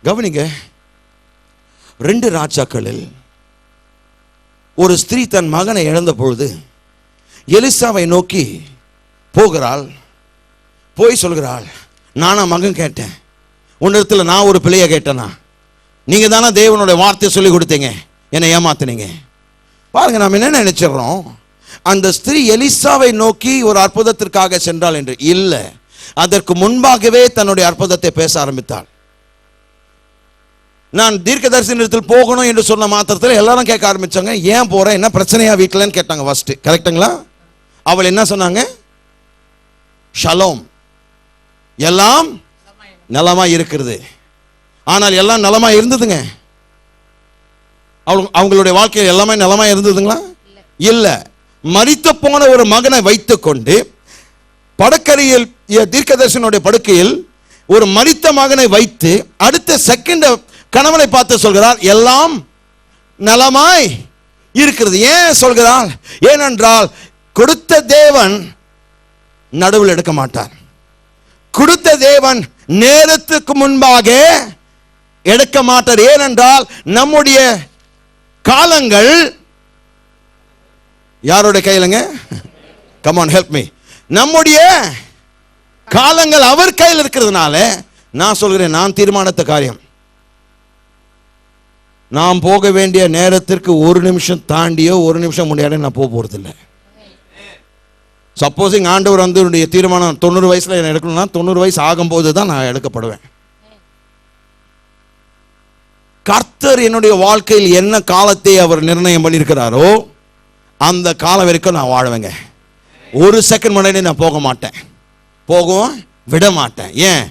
C: கவனிங்க. 2 ராஜாக்களில் ஒரு ஸ்திரீ தன் மகனை இழந்த பொழுது எலிசாவை நோக்கி போகிறாள். போய் சொல்கிறாள், நானா மகன் கேட்டேன், உன்னிடத்தில் நான் ஒரு பிள்ளைய கேட்டேனா? நீங்க தானே தேவனுடைய வார்த்தையை சொல்லி கொடுத்தீங்க, என்னை ஏமாத்தினீங்க. பாருங்க, நாம் என்ன நினைச்சிடறோம், அந்த ஸ்திரீ எலிசாவை நோக்கி ஒரு அற்புதத்திற்காக சென்றாள் என்று. இல்லை, அதற்கு முன்பாகவே தன்னுடைய அற்புதத்தை பேச ஆரம்பித்தாள். நான் தீர்க்கதரிசனத்தில் போகணும் என்று சொன்ன மாத்திரத்தில் எல்லாரும் கேட்க ஆரம்பிச்சாங்க, ஏன் போற, என்ன பிரச்சனையா வீட்டிலன்னு கேட்டாங்க ஃபர்ஸ்ட். கரெக்டுங்களா? அவள் என்ன சொன்னாங்க? ஷலோம், எல்லாம் நலமா இருக்கிறது. ஆனால் எல்லாம் நலமா இருந்ததுங்க? அவங்களுடைய வாழ்க்கையில் எல்லாமே நலமா இருந்ததுங்களா? இல்ல. மரித்து போன ஒரு மகனை வைத்துக் கொண்டு படக்கரையில் தீர்க்கதரிசனுடைய படுக்கையில் ஒரு மரித்த மகனை வைத்து அடுத்த செகண்ட் கணவனை பார்த்து சொல்கிறார், எல்லாம் நலமாய் இருக்கிறது. ஏன் சொல்கிறார்? ஏனென்றால் கொடுத்த தேவன் நடுவில் எடுக்க மாட்டார். கொடுத்த தேவன் நேரத்துக்கு முன்பாக எடுக்க மாட்டார். ஏனென்றால் நம்முடைய காலங்கள் யாருடைய கையிலங்க? Come on, help me. நம்முடைய காலங்கள் அவர் கையில் இருக்கிறதுனால நான் சொல்கிறேன், நான் தீர்மானித்த காரியம், நாம் போக வேண்டிய நேரத்திற்கு ஒரு நிமிஷம் தாண்டியோ ஒரு நிமிஷம் முன்னாடியோ நான் போறதில்லை. சப்போஸிங் ஆண்டவர் வந்து என்னுடைய தீர்மானம் 90 வயசுல என்ன எடுக்கணும்னா 90 வயசு ஆகும்போது தான் நான் எடுக்கப்படுவேன். கர்த்தர் என்னுடைய வாழ்க்கையில் என்ன காலத்தை அவர் நிர்ணயம் பண்ணியிருக்கிறாரோ அந்த காலம் வரைக்கும் நான் வாழ்வேங்க. ஒரு செகண்ட் முன்னாடி நான் போக மாட்டேன், போகவும் விட மாட்டேன். ஏன்?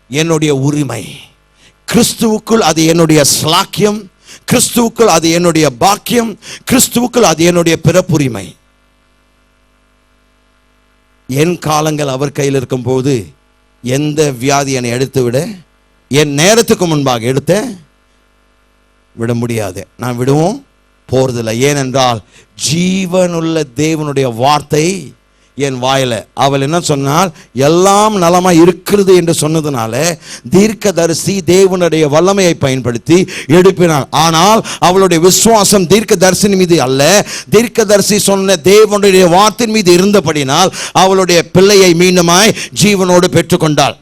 C: என்னுடைய உரிமை. கிறிஸ்துவுக்குள் அது என்னுடைய ஸ்லாக்கியம், கிறிஸ்துவுக்குள் அது என்னுடைய பாக்கியம், கிறிஸ்துவுக்குள் அது என்னுடைய பிறப்புரிமை. என் காலங்கள் அவர் கையில் இருக்கும் போது எந்த வியாதி என்னை எடுத்து விட, என் நேரத்துக்கு முன்பாக எடுத்த விட முடியாது. நான் விடுவோம் போறதில்லை. ஏனென்றால் ஜீவனுள்ள தேவனுடைய வார்த்தை என் வாயில. அவள் என்ன சொன்னால், எல்லாம் நலமா இருக்கிறது என்று சொன்னதுனால தீர்க்கதரிசி தேவனுடைய வல்லமையை பயன்படுத்தி எழுப்பினாள். ஆனால் அவளுடைய விசுவாசம் தீர்க்கதரிசின் மீது அல்ல, தீர்க்கதரிசி சொன்ன தேவனுடைய வார்த்தையின் மீது இருந்தபடினால் அவளுடைய பிள்ளையை மீண்டுமாய் ஜீவனோடு பெற்றுக்கொண்டாள்.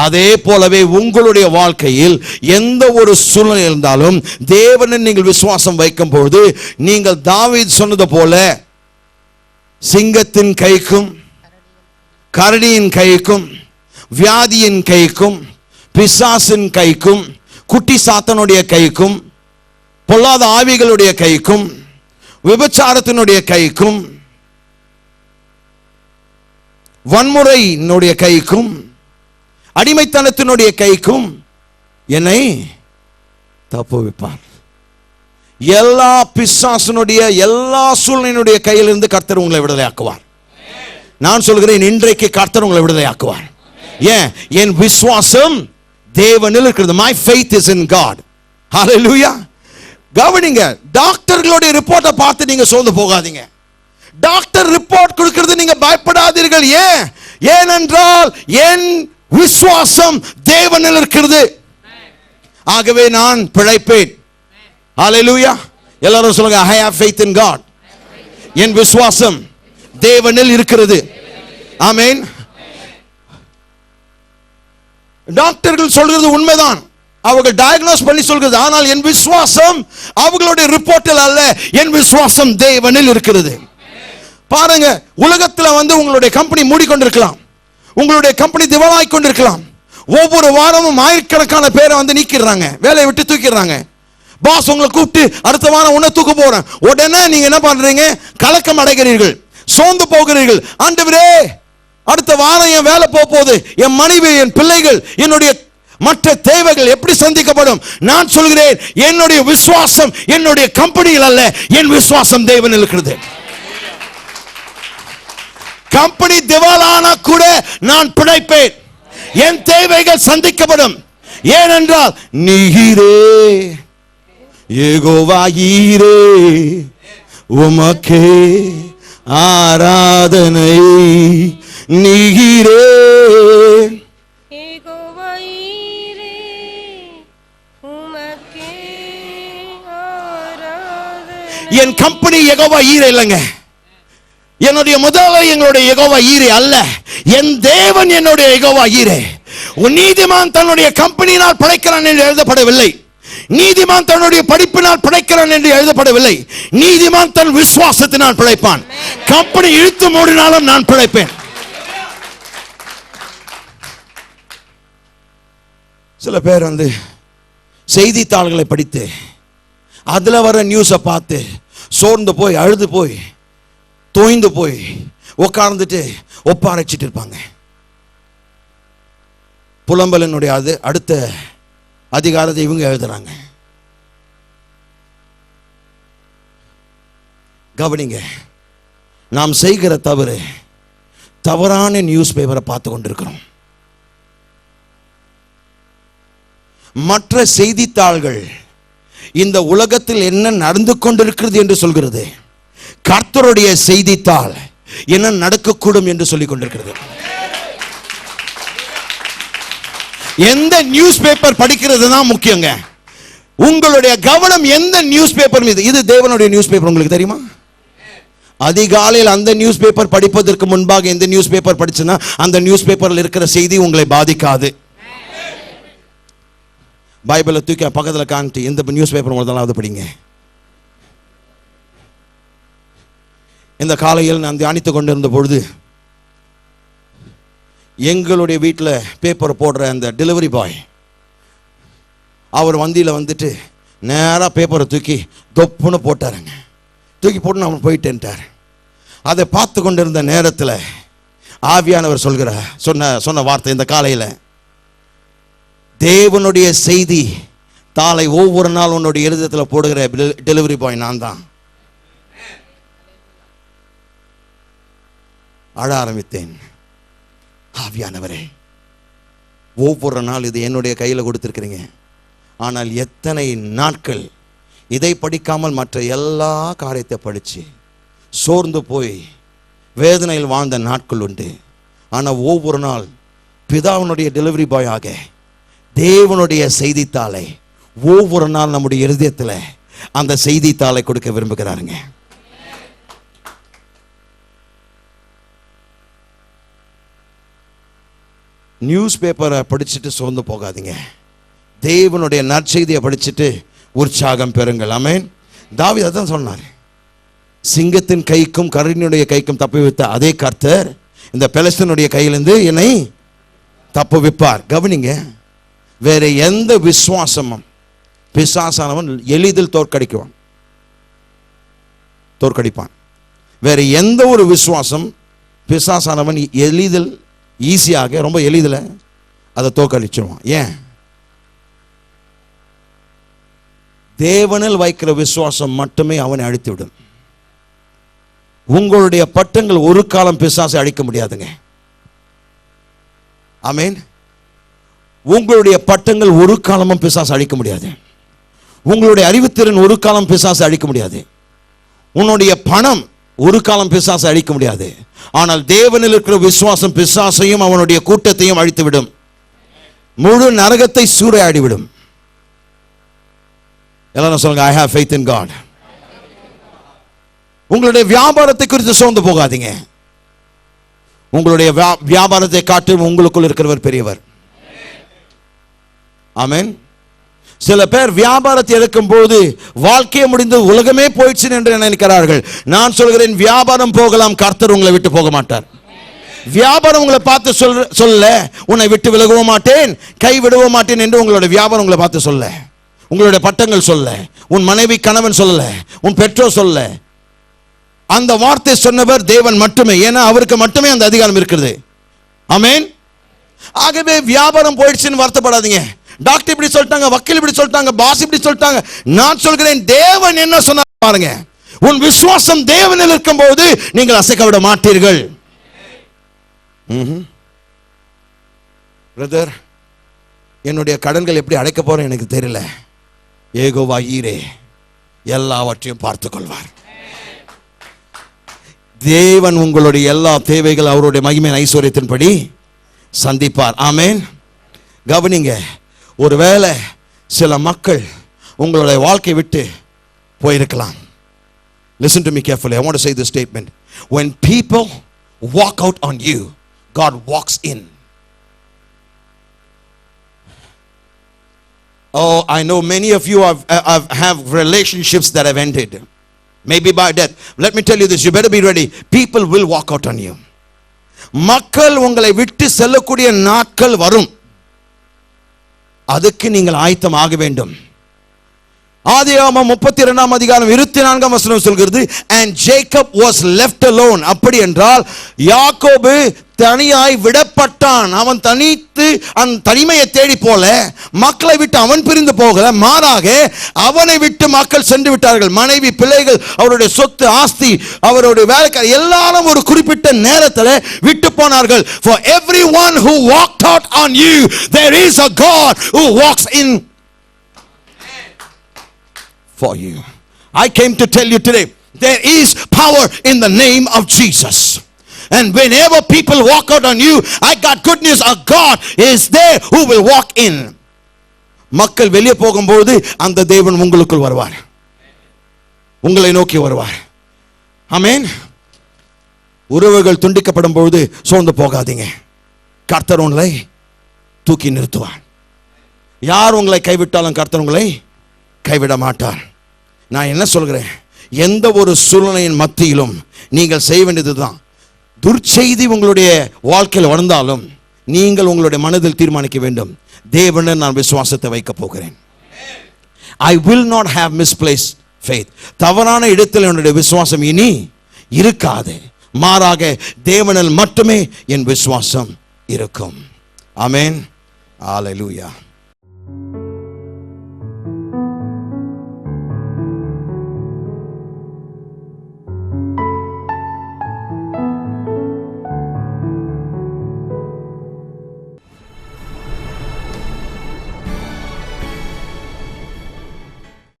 C: அதே போலவே உங்களுடைய வாழ்க்கையில் எந்த ஒரு சூழ்நிலை இருந்தாலும் தேவனை நீங்கள் விசுவாசம் வைக்கும் பொழுது, நீங்கள் தாவீது சொன்னது போல சிங்கத்தின் கைக்கும், கரடியின் கைக்கும், வியாதியின் கைக்கும், பிசாசின் கைக்கும், குட்டி சாத்தனுடைய கைக்கும், பொல்லாத ஆவிகளுடைய கைக்கும், விபச்சாரத்தினுடைய கைக்கும், வன்முறையினுடைய கைக்கும், அடிமைத்தனத்தினுடைய கைக்கும் என்னை தப்புவிப்பார். எல்லா பிசாசனுடைய எல்லா சூழ்நிலையினுடைய கையிலிருந்து கர்த்தர் உங்களை விடுதலையாக்குவார். நான் சொல்கிறேன், இன்றைக்கு கர்த்தர் உங்களை விடுதலையாக்குவார். ஏன்? என் விசுவாசம் தேவனில் இருக்கிறது. My faith is in God. Hallelujah. கவனிங்க, டாக்டர்களுடைய ரிப்போர்ட்டை பார்த்து நீங்க சோர்ந்து போகாதீங்க. டாக்டர் ரிப்போர்ட் கொடுக்கிறது நீங்க பயப்படாதீர்கள். ஏனென்றால் என் விசுவாசம் தேவனில் இருக்கிறது. ஆகவே நான் பிழைப்பேன். Hallelujah. எல்லாரும் சொல்லுங்க, I have faith in God. என் விசுவாசம் தேவனில் இருக்கிறது. ஆமென். டாக்டர்கள் சொல்றது உண்மைதான், அவர்கள் டயக்னோஸ் பண்ணி சொல்கிறது. ஆனால் என் விசுவாசம் அவர்களுடைய ரிப்போர்ட்டில் அல்ல, என் விசுவாசம் தேவனில் இருக்கிறது. பாருங்க, உலகத்தில் உங்களுடைய கம்பெனி மூடிக்கொண்டிருக்கலாம், உங்களுடைய கம்பெனி திவாலாய் கொண்டிருக்கலாம். ஒவ்வொரு வாரமும் ஆயிரக்கணக்கான பேரை நீக்கிறாங்க, வேலையை விட்டு தூக்கிடுறாங்க. பாஸ் உங்களை கூப்பிட்டு அடுத்த வாரம் உன்னை தூக்க போறேன், உடனே நீங்க என்ன பண்றீங்க? கலக்கம் அடைகிறீர்கள், சோர்ந்து போகிறீர்கள். ஆண்டவரே, அடுத்த வாரம் என் வேலை போகுது, என் மனைவி, என் பிள்ளைகள், என்னுடைய மற்ற தேவைகள் எப்படி சந்திக்கப்படும்? நான் சொல்கிறேன், என்னுடைய விசுவாசம் என்னுடைய கம்பெனியில் அல்ல, என் விசுவாசம் தேவனில் இருக்கிறது. கம்பெனி திவாலானா கூட நான் பிழைப்பேன், என் தேவைகள் சந்திக்கப்படும். ஏனென்றால் நீரே யெகோவா ஈரே, உமக்கே ஆராதனை. நீரே
E: யெகோவா ஈரே, உமக்கே ஆராதனை.
C: என் கம்பெனி யெகோவா ஈரே இல்லைங்க, என்னுடைய முதலாளி எங்களுடைய யெகோவா ஈரே அல்ல, என் தேவன் என்னுடைய யெகோவா ஈரே. நீதிமான் தன்னுடைய கம்பெனியினால் பிழைக்கிறான் என்று எழுதப்படவில்லை, நீதிமான் தன்னுடைய படிப்பினால் பிழைக்கிறான் என்று எழுதப்படவில்லை. நீதிமான் தன் விசுவாசத்தினால் பிழைப்பான். கம்பெனி இழுத்து மூடினாலும் நான் பிழைப்பேன். சில பேர் செய்தித்தாள்களை படித்து அதுல வர நியூஸை பார்த்து சோர்ந்து போய், அழுது போய், தோய்ந்து போய் உட்கார்ந்துட்டு ஒப்பாரைச்சிட்டு இருப்பாங்க. புலம்பலினுடைய அடுத்த அதிகாரத்தை இவங்க எழுதுறாங்க. கவனிங்க, நாம் செய்கிற தவறு, தவறான நியூஸ் பேப்பரை பார்த்து கொண்டிருக்கிறோம். மற்ற செய்தித்தாள்கள் இந்த உலகத்தில் என்ன நடந்து கொண்டிருக்கிறது என்று சொல்கிறது. கர்த்தருடைய செய்தித்தாள் என்ன நடக்கக்கூடும் என்று சொல்லிக் கொண்டிருக்கிறது. எந்த நியூஸ் பேப்பர் படிக்கிறது தான் முக்கியங்க. உங்களுடைய கவனம் எந்த நியூஸ் பேப்பர் மீது. இது தேவனுடைய நியூஸ் பேப்பர், உங்களுக்கு தெரியுமா? அதிகாலையில் அந்த நியூஸ் பேப்பர் படிப்பதற்கு முன்பாக எந்த நியூஸ் பேப்பர் படிச்சுன்னா அந்த நியூஸ் பேப்பரில் இருக்கிற செய்தி உங்களை பாதிக்காது. பைபிளை தூக்கி பக்கத்தில் காண்டி இந்த நியூஸ் பேப்பர் முதலாவது படிங்க. இந்த காலையில் நான் தியானித்துக் கொண்டிருந்த பொழுது எங்களுடைய வீட்டில் பேப்பர் போடுற அந்த டெலிவரி பாய், அவர் வண்டியில் வந்துட்டு நேராக பேப்பரை தூக்கி தொப்புன்னு போட்டாருங்க. தூக்கி போட்டு அவன் போயிட்டேன்ட்டார். அதை பார்த்து கொண்டிருந்த நேரத்தில் ஆவியானவர் சொன்ன வார்த்தை இந்த காலையில், தேவனுடைய செய்தி தாளை ஒவ்வொரு நாள் உன்னுடைய இருதயத்தில் போடுகிற டெலிவரி பாய் நான் தான். அழ ஆரம்பித்தேன். ஆவியானவரே, ஒவ்வொரு நாள் இது என்னுடைய கையில் கொடுத்துருக்கிறீங்க. ஆனால் எத்தனை நாட்கள் இதை படிக்காமல் மற்ற எல்லா காரியத்தை படித்து சோர்ந்து போய் வேதனையில் வாழ்ந்த நாட்கள் உண்டு. ஆனால் ஒவ்வொரு நாள் பிதாவினுடைய டெலிவரி பாயாக தேவனுடைய செய்தித்தாளை ஒவ்வொரு நாள் நம்முடைய இருதயத்தில் அந்த செய்தித்தாளை கொடுக்க விரும்புகிறாருங்க. நியூஸ் பேப்பரை படிச்சுட்டு சோர்ந்து போகாதீங்க. தேவனுடைய நற்செய்தியை படிச்சுட்டு உற்சாகம் பெறுங்கள். ஆமென். தாவீது அதான் சொன்னார், சிங்கத்தின் கைக்கும் கரடியினுடைய கைக்கும் தப்புவித்த அதே கர்த்தர் இந்த பெலிஸ்தனுடைய கையிலிருந்து என்னை தப்புவிப்பார். கவனிங்க, வேற எந்த விசுவாசமும் பிசாசானவன் எளிதில் தோற்கடிப்பான். வேற எந்த ஒரு விசுவாசம் பிசாசானவன் எளிதில் ஈஸியாக ரொம்ப எளிதில் அதை தோற்கடிச்சிடுவான். ஏன்? தேவனில் வைக்கிற விசுவாசம் மட்டுமே அவனை அழித்துவிடும். உங்களுடைய பட்டங்கள் ஒரு காலம் பிசாசை அழிக்க முடியாதுங்க. ஆமென். உங்களுடைய பட்டங்கள் ஒரு காலமும் பிசாசு அழிக்க முடியாது. உங்களுடைய அறிவுத்திறன் ஒரு காலம் பிசாசு அழிக்க முடியாது. உன்னுடைய பணம் ஒரு காலம் பிசாசை அழிக்க முடியாது. ஆனால் தேவனில் இருக்கிற விசுவாசம் பிசாசையும் அவனுடைய கூட்டத்தையும் அழித்துவிடும். முழு நரகத்தை சூறையாடிவிடும். எல்லாரும் சொல்லுங்க, I have faith in God. உங்களுடைய வியாபாரத்தை குறித்து சோர்ந்து போகாதீங்க. உங்களுடைய வியாபாரத்தை காட்டும் உங்களுக்குள் இருக்கிறவர் பெரியவர். ஆமென். சில பேர் வியாபாரத்தை எடுக்கும் போது வாழ்க்கையை முடிந்து உலகமே போயிடுச்சு என்று நினைக்கிறார்கள். நான் சொல்கிறேன், வியாபாரம் போகலாம், கர்த்தர் உங்களை விட்டு போக மாட்டார். வியாபாரம் உங்களை பார்த்து சொல்ல உன்னை விட்டு விலகவும் மாட்டேன், கை விடவும் மாட்டேன் என்று உங்களுடைய வியாபாரம் உங்களை பார்த்து சொல்ல, உங்களுடைய பட்டங்கள் சொல்ல, உன் மனைவி கணவன் சொல்ல, உன் பெற்றோர் சொல்ல. அந்த வார்த்தை சொன்னவர் தேவன் மட்டுமே. ஏன்னா அவருக்கு மட்டுமே அந்த அதிகாரம் இருக்கிறது. ஆமென். ஆகவே வியாபாரம் போயிடுச்சுன்னு வருத்தப்படாதீங்க. டாக்டர் இப்படி சொல்லிட்டாங்க, வக்கீல் இப்படி சொல்லிட்டாங்க, பாஸ் இப்படி சொல்லிட்டாங்க. நான் சொல்கிறேன், தேவன் என்ன சொன்னார் பாருங்க. உன் விசுவாசம் தேவனில் இருக்கும்போது நீங்கள் அசைக்க விட மாட்டீர்கள். பிரதர், என்னுடைய கடன்கள் எப்படி அடைக்க போறேன் எனக்கு தெரியல. யெகோவா ஈரே எல்லாவற்றையும் பார்த்துக் கொள்வார். தேவன் உங்களுடைய எல்லா தேவைகள் அவருடைய மகிமையின் ஐஸ்வர்யத்தின்படி சந்திப்பார். ஆமென். கவனிங்க, ஒருவேளை சில மக்கள் உங்களுடைய வாழ்க்கை விட்டு போயிருக்கலாம். Listen to me carefully. I want to say this statement. When people walk out on you, God walks in. Oh, I know many of you have relationships that have ended. Maybe by death. Let me tell you this, you better be ready. People will walk out on you. மக்கள் உங்களை விட்டு செல்லக்கூடிய நாட்கள் வரும். அதுக்கு நீங்கள் ஆயத்தம் ஆக வேண்டும். ஆதியாகமம் 32ஆம் அதிகாரம் 24ஆம் வசனம் சொல்கிறது, and Jacob was left alone. அப்படி என்றால் யாக்கோபு தனியாய் விடப்பட்டான். அவன் தனித்து அந்த தனிமையை தேடி போல மக்களை விட்டு அவன் பிரிந்து போகல, மாறாக அவனை விட்டு மக்கள் சென்று விட்டார்கள். மனைவி, பிள்ளைகள், அவருடைய சொத்து, ஆஸ்தி, அவருடைய வேலைக்கார எல்லாரும் ஒரு குறிப்பிட்ட நேரத்தில் விட்டு போனார்கள். For everyone who walked out on you, there is a God who walks in for you. I came to tell you today, there is power in the name of Jesus. And whenever people walk out on you, I got good news. A God is there who will walk in. மக்கள் வெளியே போகும்போது அந்த தேவன் உங்களுக்குள் வருவார், உங்களை நோக்கி வருவார். ஆமென். உறவுகள் துண்டிக்கப்படும் பொழுது சோர்ந்து போகாதீங்க. கர்த்தர் உங்களை தூக்கி நிறுத்துவார். யார் உங்களை கைவிட்டாலும் கர்த்தர் உங்களை கைவிட மாட்டார். நான் என்ன சொல்கிறேன், எந்த ஒரு சூழ்நிலையின் மத்தியிலும் நீங்கள் செய்ய வேண்டியதுதான், துர்ச்செய்தி உங்களுடைய வாழ்க்கையில் வந்தாலும் நீங்கள் உங்களுடைய மனதில் தீர்மானிக்க வேண்டும், தேவனை நான் விசுவாசத்தை வைக்க போகிறேன். I will not have misplaced faith. தவறான இடத்தில் என்னுடைய விசுவாசம் இனி இருக்காது, மாறாக தேவனில் மட்டுமே என் விசுவாசம் இருக்கும். ஆமென். ஹல்லேலூயா.